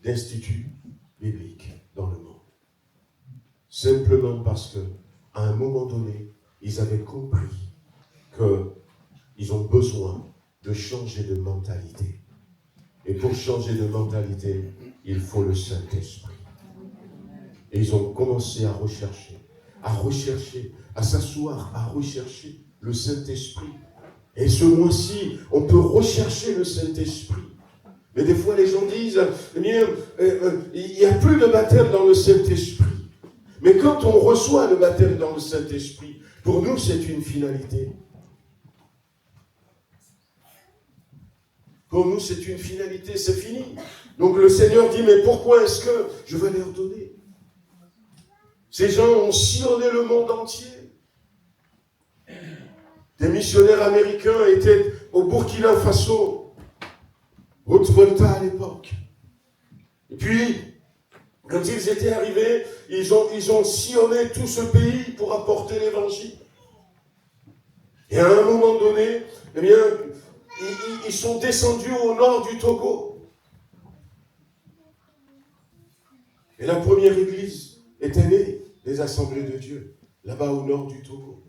d'instituts bibliques dans le monde. Simplement parce qu'à un moment donné, ils avaient compris qu'ils ont besoin de changer de mentalité. Et pour changer de mentalité, il faut le Saint-Esprit. Et ils ont commencé à rechercher, à s'asseoir, à rechercher le Saint-Esprit. Et ce mois-ci, on peut rechercher le Saint-Esprit. Mais des fois, les gens disent, eh bien, il n'y a plus de baptême dans le Saint-Esprit. Mais quand on reçoit le baptême dans le Saint-Esprit, pour nous, c'est une finalité. Pour nous, c'est une finalité, c'est fini. Donc le Seigneur dit, mais pourquoi est-ce que je vais leur donner? Ces gens ont sillonné le monde entier. Des missionnaires américains étaient au Burkina Faso, Haute-Volta à l'époque. Et puis, quand ils étaient arrivés, ils ont sillonné tout ce pays pour apporter l'évangile. Et à un moment donné, eh bien, ils sont descendus au nord du Togo. Et la première église était née des assemblées de Dieu, là-bas au nord du Togo.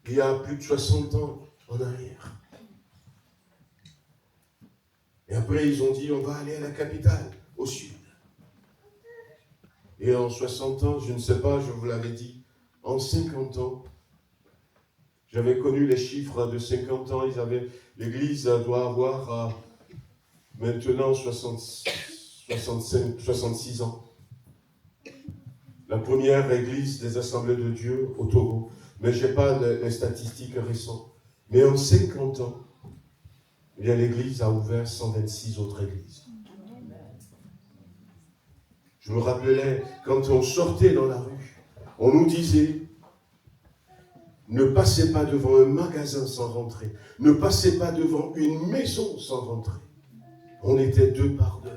Il y a plus de 60 ans en arrière. Et après, ils ont dit, on va aller à la capitale, au sud. Et en 60 ans, je ne sais pas, je vous l'avais dit, en 50 ans, j'avais connu les chiffres de 50 ans, l'église doit avoir maintenant 66 ans. La première église des assemblées de Dieu au Togo. Mais je n'ai pas les statistiques récentes. Mais en 50 ans, eh bien, l'église a ouvert 126 autres églises. Je me rappelais, quand on sortait dans la rue, on nous disait, ne passez pas devant un magasin sans rentrer. Ne passez pas devant une maison sans rentrer. On était 2 par 2.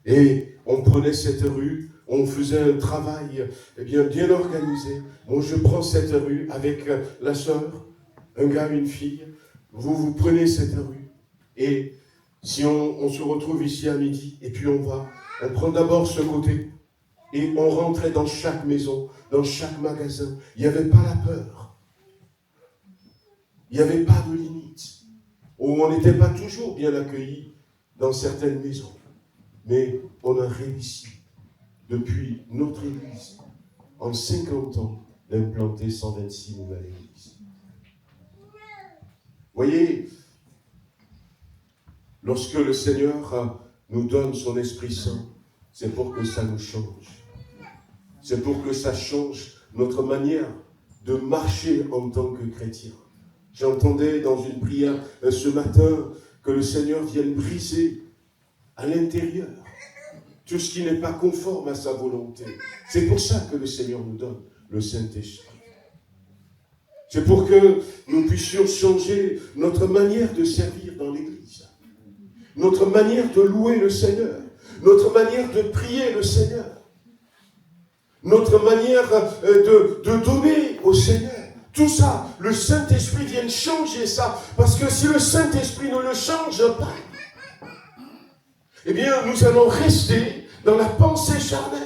Et on prenait cette rue, on faisait un travail bien organisé. Bon, je prends cette rue avec la sœur, un gars, une fille. Vous prenez cette rue. Et si on se retrouve ici à midi, et puis on prend d'abord ce côté. Et on rentrait dans chaque maison, dans chaque magasin. Il n'y avait pas la peur. Il n'y avait pas de limite. où on n'était pas toujours bien accueillis dans certaines maisons. Mais on a réussi, depuis notre église, en 50 ans, d'implanter 126 nouvelles églises. Voyez, lorsque le Seigneur nous donne son Esprit Saint, c'est pour que ça nous change. C'est pour que ça change notre manière de marcher en tant que chrétien. J'entendais dans une prière ce matin que le Seigneur vienne briser à l'intérieur tout ce qui n'est pas conforme à sa volonté. C'est pour ça que le Seigneur nous donne le Saint-Esprit. C'est pour que nous puissions changer notre manière de servir dans l'Église, notre manière de louer le Seigneur, notre manière de prier le Seigneur, notre manière de donner au Seigneur. Tout ça, le Saint-Esprit vient changer ça, parce que si le Saint-Esprit ne le change pas, eh bien, nous allons rester dans la pensée charnelle.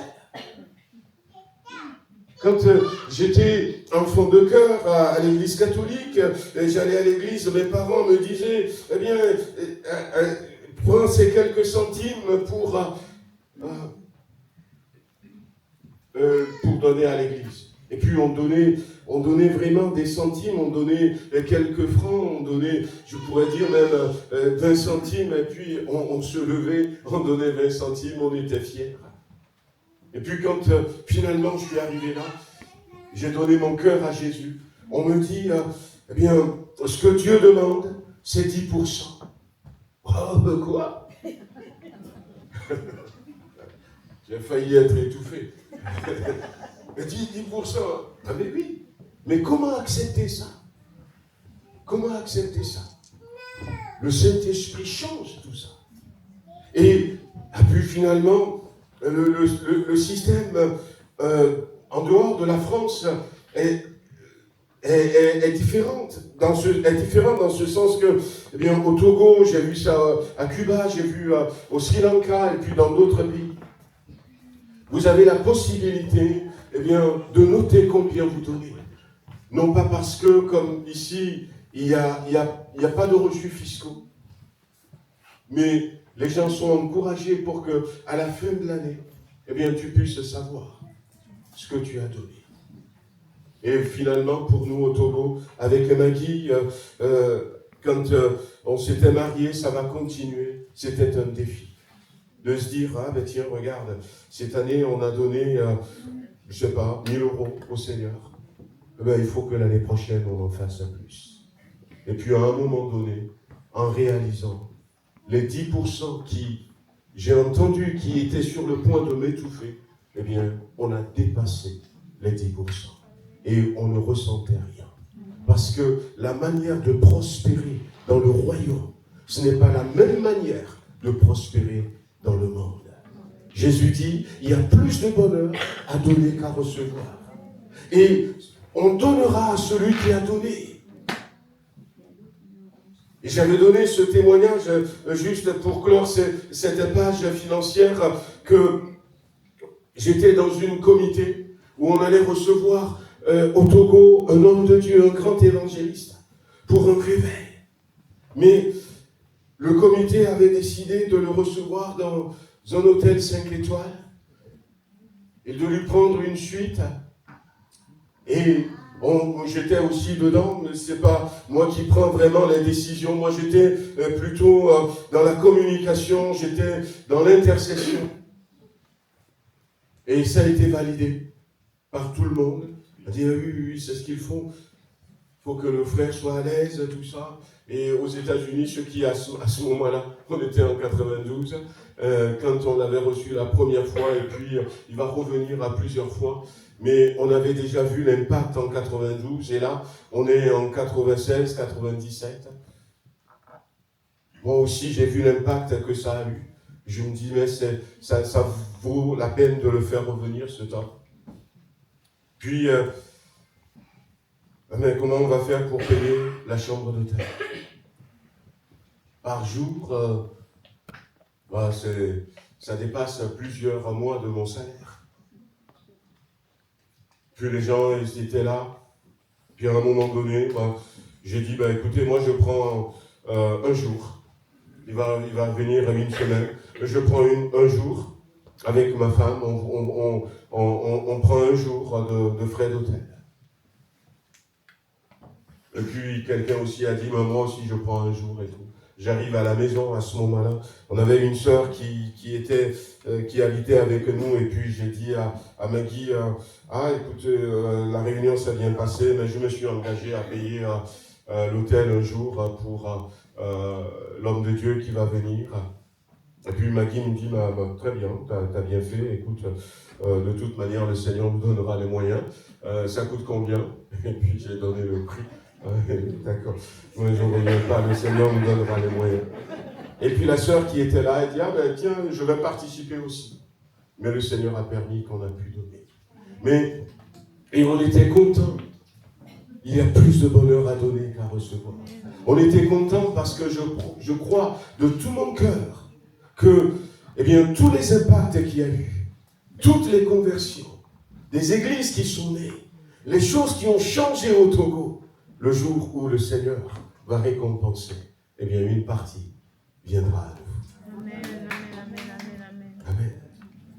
Quand j'étais enfant de cœur à l'église catholique, j'allais à l'église, mes parents me disaient, eh bien, prends ces quelques centimes pour donner à l'église. Et puis on donnait vraiment des centimes, on donnait quelques francs, on donnait, je pourrais dire même 20 centimes, et puis on se levait, on donnait 20 centimes, on était fiers. Et puis quand finalement je suis arrivé là, j'ai donné mon cœur à Jésus, on me dit, eh bien, ce que Dieu demande, c'est 10%. Oh, quoi? J'ai failli être étouffé. 10%. Ah mais oui. Mais comment accepter ça? Comment accepter ça? Le Saint-Esprit change tout ça. Et puis finalement, le système en dehors de la France est différent dans ce sens que, eh bien, au Togo, j'ai vu ça à Cuba, j'ai vu au Sri Lanka et puis dans d'autres pays. Vous avez la possibilité, eh bien, de noter combien vous donnez. Non pas parce que, comme ici, il y a pas de reçus fiscaux, mais les gens sont encouragés pour que, à la fin de l'année, eh bien, tu puisses savoir ce que tu as donné. Et finalement, pour nous au Togo, avec Maggie, quand on s'était mariés, ça va continuer. C'était un défi. De se dire, ah ben tiens, regarde, cette année, on a donné, je sais pas, 1000 € au Seigneur. Eh ben, il faut que l'année prochaine, on en fasse plus. Et puis, à un moment donné, en réalisant les 10% qui, j'ai entendu, qui étaient sur le point de m'étouffer, eh bien, on a dépassé les 10%. Et on ne ressentait rien. Parce que la manière de prospérer dans le royaume, ce n'est pas la même manière de prospérer dans le monde. Jésus dit, il y a plus de bonheur à donner qu'à recevoir. Et on donnera à celui qui a donné. Et j'avais donné ce témoignage juste pour clore cette page financière que j'étais dans une comité où on allait recevoir au Togo un homme de Dieu, un grand évangéliste, pour un réveil. Mais le comité avait décidé de le recevoir dans un hôtel 5 étoiles et de lui prendre une suite. Et j'étais aussi dedans, mais ce n'est pas moi qui prends vraiment les décisions. Moi, j'étais plutôt dans la communication, j'étais dans l'intercession. Et ça a été validé par tout le monde. On a dit, oui, c'est ce qu'il faut. Il faut que le frère soit à l'aise, tout ça. Et aux États-Unis, ceux qui, à ce moment-là, on était en 92, quand on l'avait reçu la première fois, et puis il va revenir à plusieurs fois. Mais on avait déjà vu l'impact en 92, et là, on est en 96, 97. Moi aussi, j'ai vu l'impact que ça a eu. Je me dis, mais ça vaut la peine de le faire revenir, ce temps. Puis, mais comment on va faire pour payer la chambre d'hôtel? Par jour, ça dépasse plusieurs mois de mon salaire. Puis les gens, ils étaient là. Puis à un moment donné, j'ai dit, écoutez, moi je prends un jour. Il va venir une semaine. Je prends un jour avec ma femme. On prend un jour de frais d'hôtel. Et puis quelqu'un aussi a dit, moi aussi je prends un jour et tout. J'arrive à la maison à ce moment-là. On avait une sœur qui habitait avec nous et puis j'ai dit à Maggie, écoute, la réunion s'est bien passée, mais je me suis engagé à payer l'hôtel un jour pour l'homme de Dieu qui va venir. Et puis Maggie me dit, très bien, t'as bien fait, écoute, de toute manière le Seigneur nous donnera les moyens. Ça coûte combien? Et puis j'ai donné le prix. D'accord. Moi, je ne reviens pas, le Seigneur nous donnera les moyens. Et puis la sœur qui était là, elle dit, tiens, je vais participer aussi. Mais le Seigneur a permis qu'on a pu donner. Et on était contents. Il y a plus de bonheur à donner qu'à recevoir. On était contents parce que je crois de tout mon cœur que, tous les impacts qu'il y a eu, toutes les conversions, des églises qui sont nées, les choses qui ont changé au Togo, le jour où le Seigneur va récompenser, une partie viendra à nous. Amen, amen. Amen.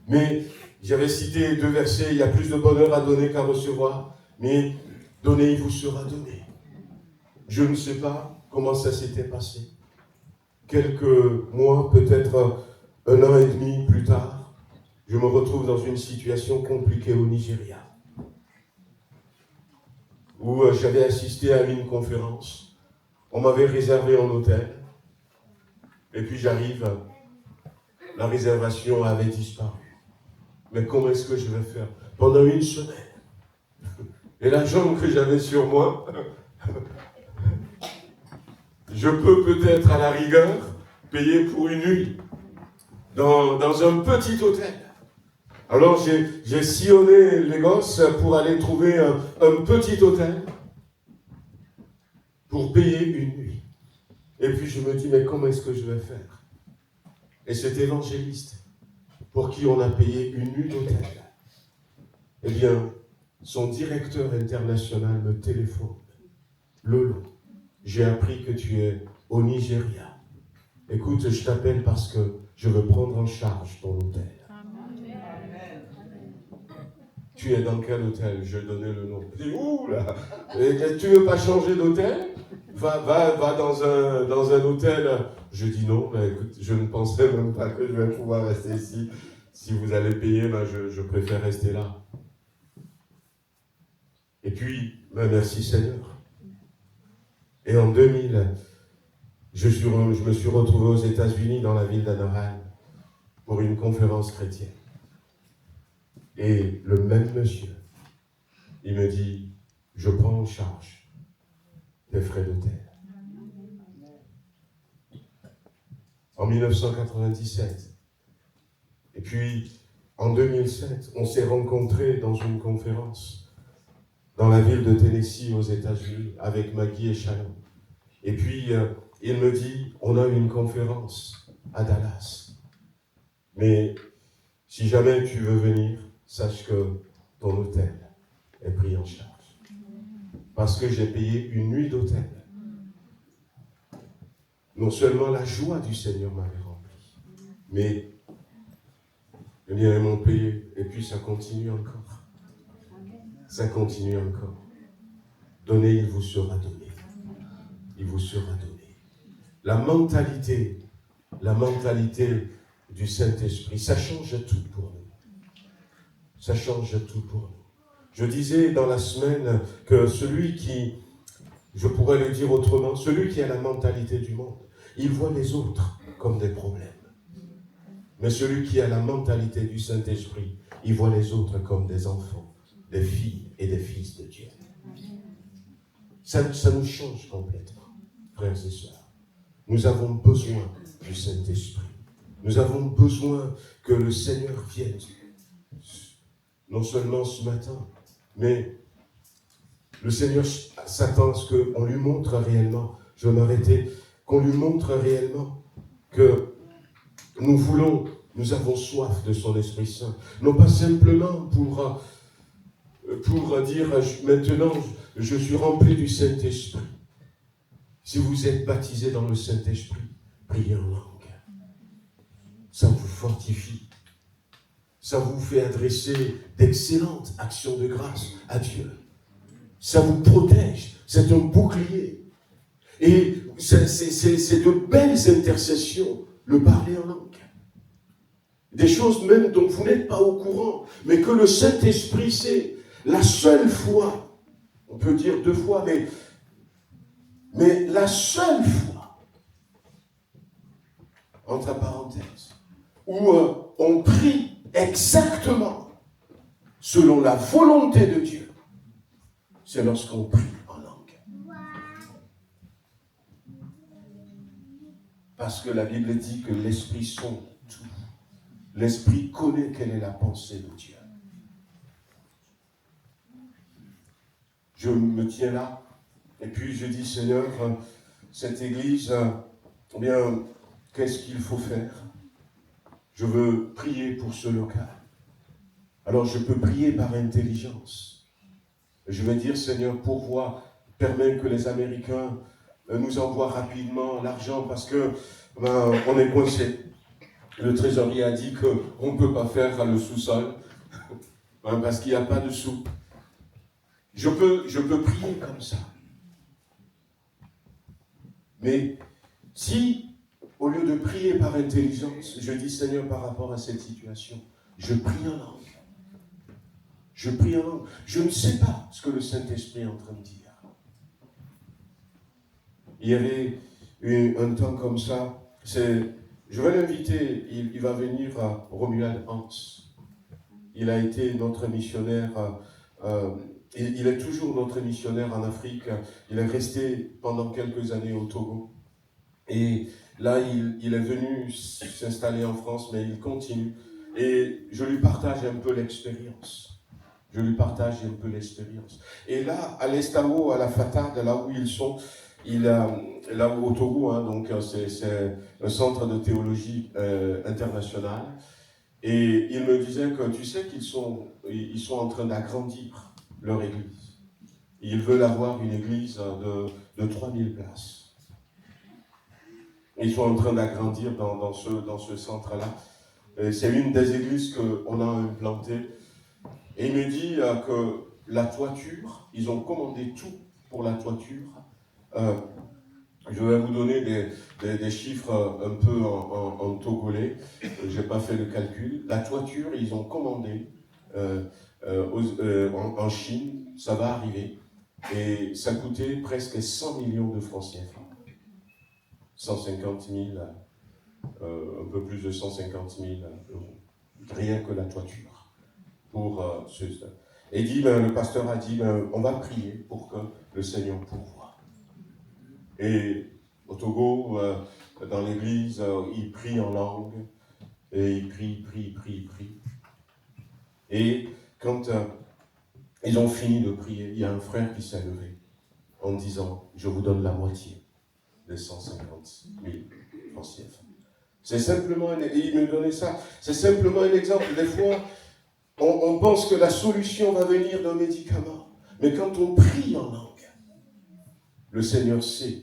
Mais j'avais cité 2 versets, il y a plus de bonheur à donner qu'à recevoir, mais donner, il vous sera donné. Je ne sais pas comment ça s'était passé. Quelques mois, peut-être 1 an et demi plus tard, je me retrouve dans une situation compliquée au Nigeria, où j'avais assisté à une conférence. On m'avait réservé un hôtel. Et puis j'arrive, la réservation avait disparu. Mais comment est-ce que je vais faire? Pendant 1 semaine. Et l'argent que j'avais sur moi, je peux peut-être à la rigueur payer pour une nuit dans un petit hôtel. Alors j'ai sillonné les gosses pour aller trouver un petit hôtel pour payer une nuit. Et puis je me dis, mais comment est-ce que je vais faire? Et cet évangéliste, pour qui on a payé une nuit d'hôtel, son directeur international me téléphone. Lolo, j'ai appris que tu es au Nigeria. Écoute, je t'appelle parce que je veux prendre en charge ton hôtel. Tu es dans quel hôtel? Je donnais le nom. Je dis, ouh là, tu veux pas changer d'hôtel? Va dans un hôtel. Je dis non, mais écoute, je ne pensais même pas que je vais pouvoir rester ici. Si vous allez payer, je préfère rester là. Et puis, merci Seigneur. Et en 2000, je me suis retrouvé aux États-Unis, dans la ville d'Anaheim, pour une conférence chrétienne. Et le même monsieur, il me dit, je prends en charge les frais d'hôtel. En 1997. Et puis, en 2007, on s'est rencontrés dans une conférence dans la ville de Tennessee, aux États-Unis, avec Maggie et Shalom. Et puis, il me dit, on a une conférence à Dallas. Mais si jamais tu veux venir, sache que ton hôtel est pris en charge. Parce que j'ai payé une nuit d'hôtel. Non seulement la joie du Seigneur m'avait rempli, mais ils m'ont payé. Et puis ça continue encore. Ça continue encore. Donnez, il vous sera donné. Il vous sera donné. La mentalité du Saint-Esprit, ça change tout pour nous. Ça change tout pour nous. Je disais dans la semaine que celui qui, je pourrais le dire autrement, celui qui a la mentalité du monde, il voit les autres comme des problèmes. Mais celui qui a la mentalité du Saint-Esprit, il voit les autres comme des enfants, des filles et des fils de Dieu. Ça nous change complètement, frères et sœurs. Nous avons besoin du Saint-Esprit. Nous avons besoin que le Seigneur vienne, non seulement ce matin, mais le Seigneur s'attend à ce qu'on lui montre réellement, je vais m'arrêter, qu'on lui montre réellement que nous avons soif de son Esprit Saint. Non pas simplement pour dire maintenant je suis rempli du Saint-Esprit. Si vous êtes baptisé dans le Saint-Esprit, priez en langue. Ça vous fortifie. Ça vous fait adresser d'excellentes actions de grâce à Dieu. Ça vous protège. C'est un bouclier. Et c'est de belles intercessions, le parler en langue. Des choses même dont vous n'êtes pas au courant, mais que le Saint-Esprit sait. La seule fois, on peut dire 2 fois, mais la seule fois, entre parenthèses, où on prie exactement selon la volonté de Dieu, c'est lorsqu'on prie en langue. Parce que la Bible dit que l'Esprit sonde tout. L'Esprit connaît quelle est la pensée de Dieu. Je me tiens là, et puis je dis, Seigneur, cette église, bien, qu'est-ce qu'il faut faire? Je veux prier pour ce local. Alors je peux prier par intelligence. Je vais dire, Seigneur, pourvoie, permets que les Américains nous envoient rapidement l'argent parce que on est coincé. Le trésorier a dit qu'on ne peut pas faire le sous-sol parce qu'il n'y a pas de sous. Je peux prier comme ça. Mais si, au lieu de prier par intelligence, je dis, Seigneur, par rapport à cette situation, je prie en langue. Je prie en langue. Je ne sais pas ce que le Saint-Esprit est en train de dire. Il y avait un temps comme ça. Je vais l'inviter. Il va venir à Romuald Hans. Il a été notre missionnaire. Il est toujours notre missionnaire en Afrique. Il est resté pendant quelques années au Togo. Et là, il est venu s'installer en France, mais il continue. Et je lui partage un peu l'expérience. Et là, à l'Estao, à la Fatah, là où ils sont, là au Togo, donc c'est un centre de théologie international. Et il me disait que tu sais qu'ils sont en train d'agrandir leur église. Ils veulent avoir une église de 3000 places. Ils sont en train d'agrandir dans ce centre-là. Et c'est une des églises qu'on a implantées. Et il me dit que la toiture, ils ont commandé tout pour la toiture. Je vais vous donner des chiffres un peu en togolais. Je n'ai pas fait le calcul. La toiture, ils ont commandé en Chine, ça va arriver. Et ça coûtait presque 100 millions de francs CFA. 150 000, un peu plus de 150 000 euros. Rien que la toiture. Pour Et dit, le pasteur a dit, on va prier pour que le Seigneur pourvoie. Et au Togo, dans l'église, ils prient en langue, et ils prient. Et quand ils ont fini de prier, il y a un frère qui s'est levé en disant, je vous donne la moitié des 150 000 francs CFA. C'est simplement il me donnait ça, c'est simplement un exemple. Des fois, on pense que la solution va venir d'un médicament. Mais quand on prie en langue, le Seigneur sait.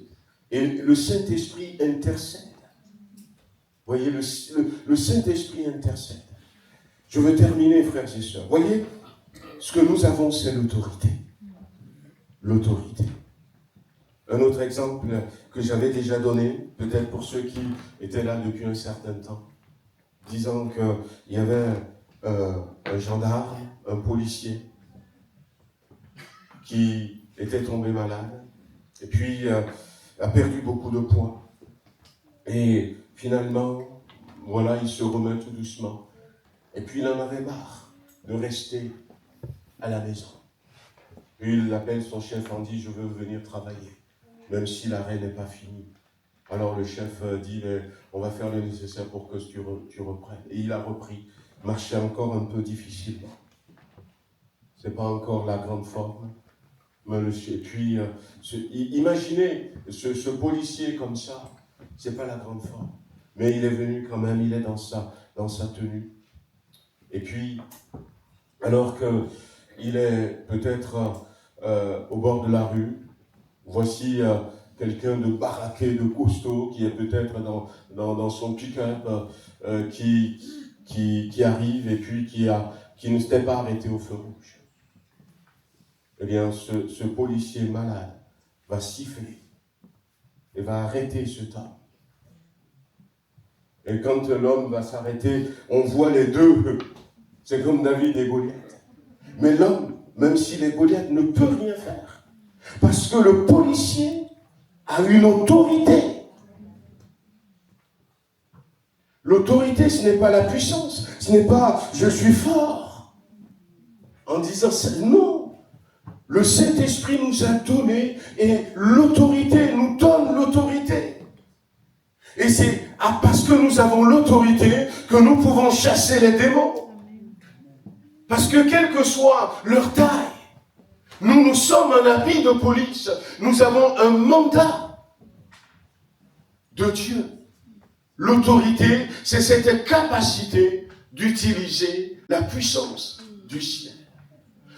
Et le Saint-Esprit intercède. Vous voyez, le Saint-Esprit intercède. Je veux terminer, frères et sœurs. Vous voyez, ce que nous avons, c'est l'autorité. L'autorité. Un autre exemple que j'avais déjà donné, peut-être pour ceux qui étaient là depuis un certain temps, disant qu'il y avait un gendarme, un policier, qui était tombé malade, et puis a perdu beaucoup de poids. Et finalement, voilà, il se remet tout doucement. Et puis il en avait marre de rester à la maison. Puis il appelle son chef en dit, je veux venir travailler, même si l'arrêt n'est pas fini. Alors le chef dit, on va faire le nécessaire pour que tu reprennes. Et il a repris. Marchait encore un peu difficilement. Ce n'est pas encore la grande forme. Et puis, imaginez ce policier comme ça, ce n'est pas la grande forme. Mais il est venu quand même, il est dans sa tenue. Et puis, alors qu'il est peut-être au bord de la rue, voici quelqu'un de baraqué, de costaud, qui est peut-être dans son pick-up, qui arrive et puis qui ne s'était pas arrêté au feu rouge. Eh bien, ce policier malade va siffler et va arrêter ce temps. Et quand l'homme va s'arrêter, on voit les deux. C'est comme David et Goliath. Mais l'homme, même s'il est Goliath, ne peut rien faire. Parce que le policier a une autorité. L'autorité, ce n'est pas la puissance. Ce n'est pas « je suis fort ». En disant ça, non. Le Saint-Esprit nous a donné et l'autorité nous donne l'autorité. Et c'est parce que nous avons l'autorité que nous pouvons chasser les démons. Parce que quelle que soit leur taille, nous sommes un habit de police. Nous avons un mandat de Dieu. L'autorité, c'est cette capacité d'utiliser la puissance du ciel.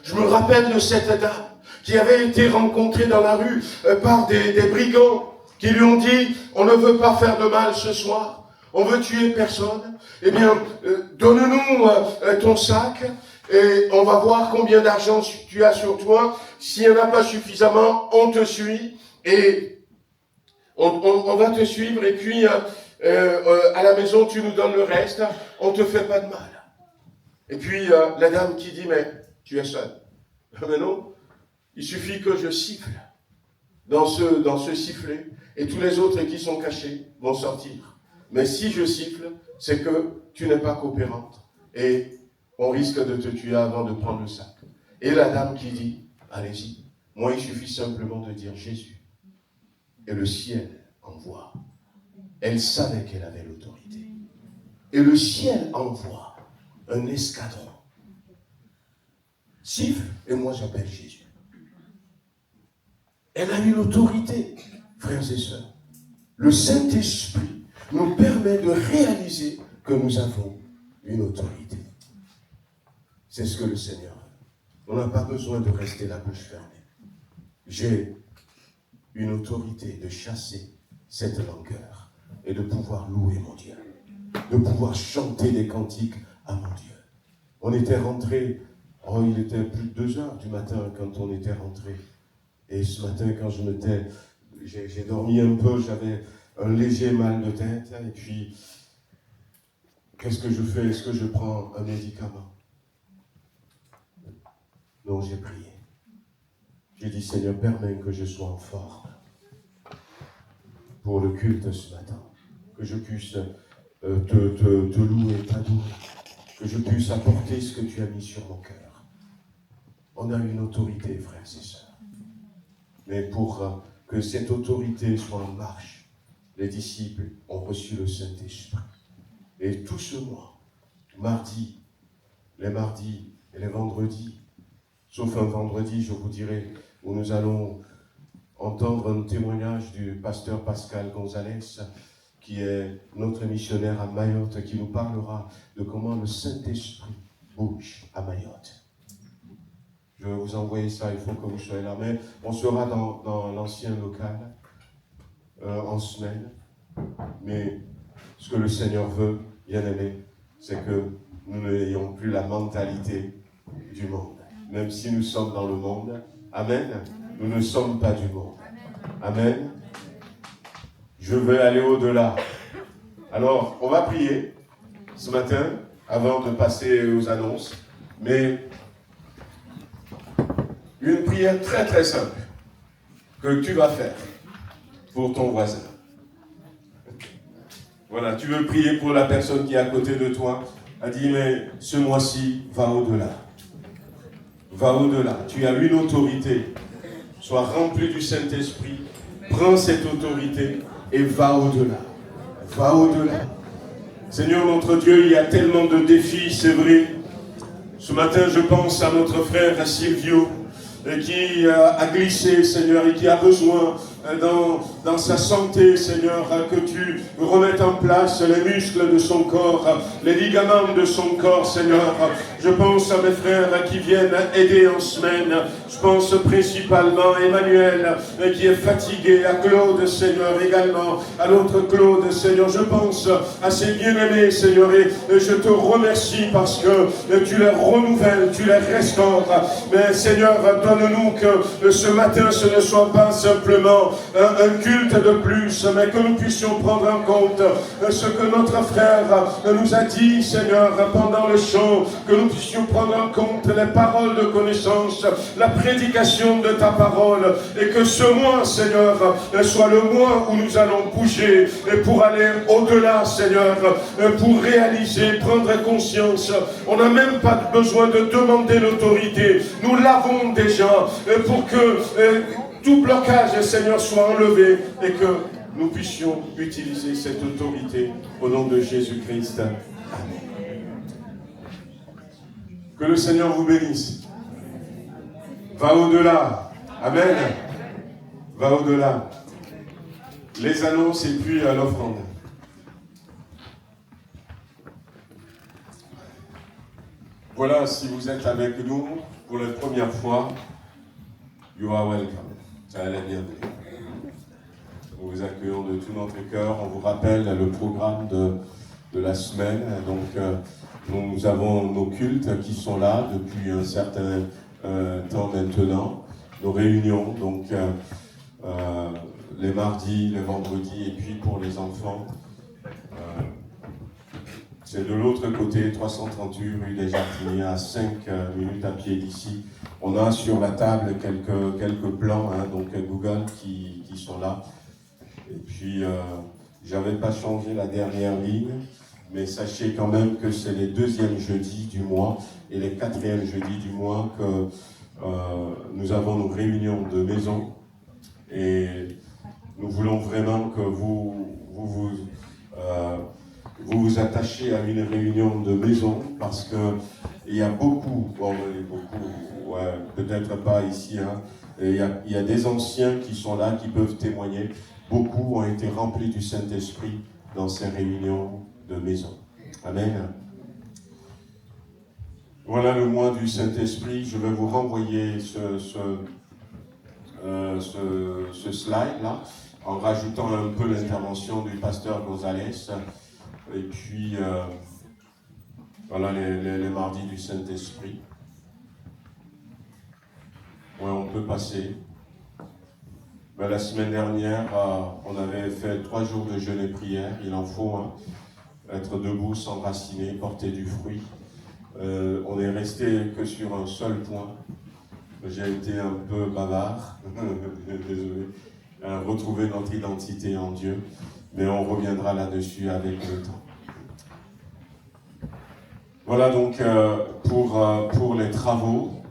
Je me rappelle de cette dame qui avait été rencontrée dans la rue par des brigands qui lui ont dit « On ne veut pas faire de mal ce soir, on veut tuer personne. Eh bien, donne-nous ton sac et on va voir combien d'argent tu as sur toi. S'il n'y en a pas suffisamment, on te suit et on va te suivre et puis à la maison, tu nous donnes le reste, on ne te fait pas de mal. » Et puis la dame qui dit « Mais tu es seul. » Mais non, il suffit que je siffle dans ce sifflet et tous les autres qui sont cachés vont sortir. Mais si je siffle, c'est que tu n'es pas coopérante et on risque de te tuer avant de prendre le sac. Et la dame qui dit, allez-y, moi il suffit simplement de dire Jésus. Et le ciel envoie. Elle savait qu'elle avait l'autorité. Et le ciel envoie un escadron. Siffle, et moi j'appelle Jésus. Elle a une autorité, frères et sœurs. Le Saint-Esprit nous permet de réaliser que nous avons une autorité. C'est ce que le Seigneur veut. On n'a pas besoin de rester la bouche fermée. J'ai une autorité de chasser cette langueur et de pouvoir louer mon Dieu, de pouvoir chanter des cantiques à mon Dieu. On était rentré, il était plus de 2 heures du matin quand on était rentré. Et ce matin, quand j'ai dormi un peu, j'avais un léger mal de tête. Et puis, qu'est-ce que je fais? Est-ce que je prends un médicament? Non, j'ai prié. J'ai dit, Seigneur, permets que je sois en forme pour le culte ce matin. Que je puisse te louer, t'adorer. Que je puisse apporter ce que tu as mis sur mon cœur. On a une autorité, frères et sœurs. Mais pour que cette autorité soit en marche, les disciples ont reçu le Saint-Esprit. Et tout ce mois, les mardis et les vendredis, sauf un vendredi, je vous dirai, où nous allons entendre un témoignage du pasteur Pascal Gonzalez, qui est notre missionnaire à Mayotte, qui nous parlera de comment le Saint-Esprit bouge à Mayotte. Je vais vous envoyer ça, il faut que vous soyez là. Mais on sera dans l'ancien local en semaine. Mais ce que le Seigneur veut, bien aimé, c'est que nous n'ayons plus la mentalité du monde. Même si nous sommes dans le monde, amen, nous ne sommes pas du monde. Amen. Je veux aller au-delà. Alors, on va prier ce matin, avant de passer aux annonces. Mais une prière très très simple que tu vas faire pour ton voisin. Voilà, tu veux prier pour la personne qui est à côté de toi. Elle dit, mais ce mois-ci, va au-delà. Va au-delà. Tu as une autorité. Sois rempli du Saint-Esprit. Prends cette autorité et va au-delà. Va au-delà. Seigneur notre Dieu, il y a tellement de défis, c'est vrai. Ce matin, je pense à notre frère Silvio, qui a glissé, Seigneur, et qui a besoin dans sa santé, Seigneur, que tu remettes en place les muscles de son corps, les ligaments de son corps, Seigneur. Je pense à mes frères qui viennent aider en semaine. Je pense principalement à Emmanuel qui est fatigué, à Claude, Seigneur, également, à l'autre Claude, Seigneur. Je pense à ces bien-aimés, Seigneur, et je te remercie parce que tu les renouvelles, tu les restaures. Mais Seigneur, donne-nous que ce matin, ce ne soit pas simplement un culte de plus, mais que nous puissions prendre en compte ce que notre frère nous a dit, Seigneur, pendant le chant, que nous puissions prendre en compte les paroles de connaissance, la prédication de ta parole, et que ce mois, Seigneur, soit le mois où nous allons bouger et pour aller au-delà, Seigneur, pour réaliser, prendre conscience. On n'a même pas besoin de demander l'autorité. Nous l'avons déjà pour que tout blocage, Seigneur, soit enlevé et que nous puissions utiliser cette autorité au nom de Jésus-Christ. Amen. Que le Seigneur vous bénisse. Va au-delà. Amen. Va au-delà. Les annonces et puis à l'offrande. Voilà, si vous êtes avec nous pour la première fois, you are welcome. Ça allait bien. Nous vous accueillons de tout notre cœur. On vous rappelle le programme de la semaine. Donc, nous avons nos cultes qui sont là depuis un certain temps maintenant. Nos réunions, donc les mardis, les vendredis, et puis pour les enfants, c'est de l'autre côté, 338 rue des Jardiniers, à 5 minutes à pied d'ici. On a sur la table quelques plans, donc Google qui sont là. Et puis, j'avais pas changé la dernière ligne, mais sachez quand même que c'est les 2e jeudis du mois et les 4e jeudis du mois que nous avons nos réunions de maison. Et nous voulons vraiment que vous vous attachez à une réunion de maison parce que il y a beaucoup, ouais, peut-être pas ici, il y a des anciens qui sont là, qui peuvent témoigner. Beaucoup ont été remplis du Saint-Esprit dans ces réunions de maison. Amen. Voilà le mois du Saint-Esprit. Je vais vous renvoyer ce slide-là, en rajoutant un peu l'intervention du pasteur Gonzalez. Et puis, voilà les mardis du Saint-Esprit. Ouais, on peut passer. Ben, la semaine dernière, on avait fait 3 jours de jeûne et prière. Il en faut, être debout, s'enraciner, porter du fruit. On est resté que sur un seul point. J'ai été un peu bavard, désolé. Retrouver notre identité en Dieu. Mais on reviendra là-dessus avec le temps. Voilà donc pour les travaux.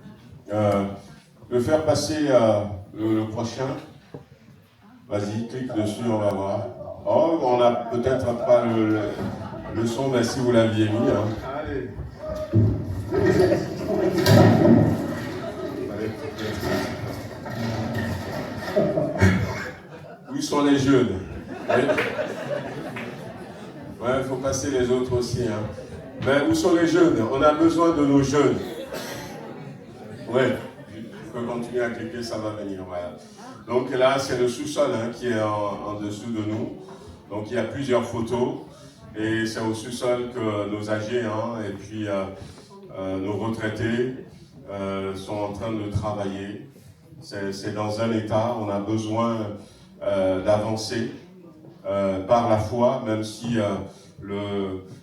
Le faire passer le prochain. Vas-y, clique dessus, on va voir. Oh, on n'a peut-être pas le son, mais si vous l'aviez mis. Allez. Où sont les jeunes? Ouais, il faut passer les autres aussi. Mais où sont les jeunes? On a besoin de nos jeunes. Ouais, je peux continuer à cliquer, ça va venir. Voilà. Donc là, c'est le sous-sol qui est en dessous de nous. Donc il y a plusieurs photos. Et c'est au sous-sol que nos âgés et puis nos retraités sont en train de travailler. C'est dans un état, on a besoin d'avancer par la foi, même si,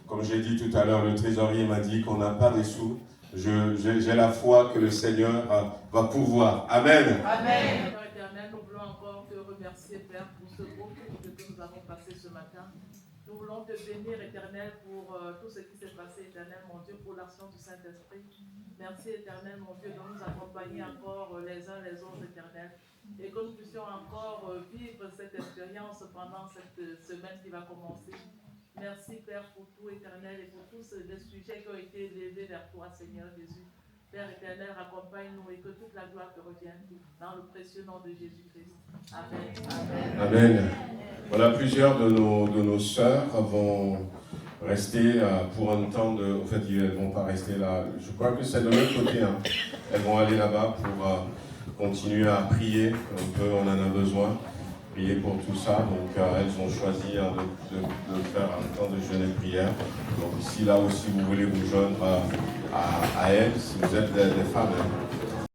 comme j'ai dit tout à l'heure, le trésorier m'a dit qu'on n'a pas des sous. J'ai la foi que le Seigneur va pourvoir. Amen. Amen. Père éternel, nous voulons encore te remercier, Père, pour ce beau culte que nous avons passé ce matin. Nous voulons te bénir, éternel, pour tout ce qui s'est passé, éternel, mon Dieu, pour l'action du Saint-Esprit. Merci, éternel, mon Dieu, de nous accompagner encore les uns les autres, éternel. Et que nous puissions encore vivre cette expérience pendant cette semaine qui va commencer. Merci, Père, pour tout, éternel, et pour tous les sujets qui ont été élevés vers toi, Seigneur Jésus. Père éternel, accompagne-nous et que toute la gloire te revienne dans le précieux nom de Jésus-Christ. Amen. Amen. Voilà, plusieurs de nos sœurs vont rester pour un temps de... En fait, elles ne vont pas rester là. Je crois que c'est de l'autre côté. Hein. Elles vont aller là-bas pour continuer à prier. Un peu, on en a besoin. Prier pour tout ça. Donc, elles ont choisi de faire un temps de jeûne et de prière. Donc, si là aussi vous voulez vous joindre à elles, si vous êtes des femmes,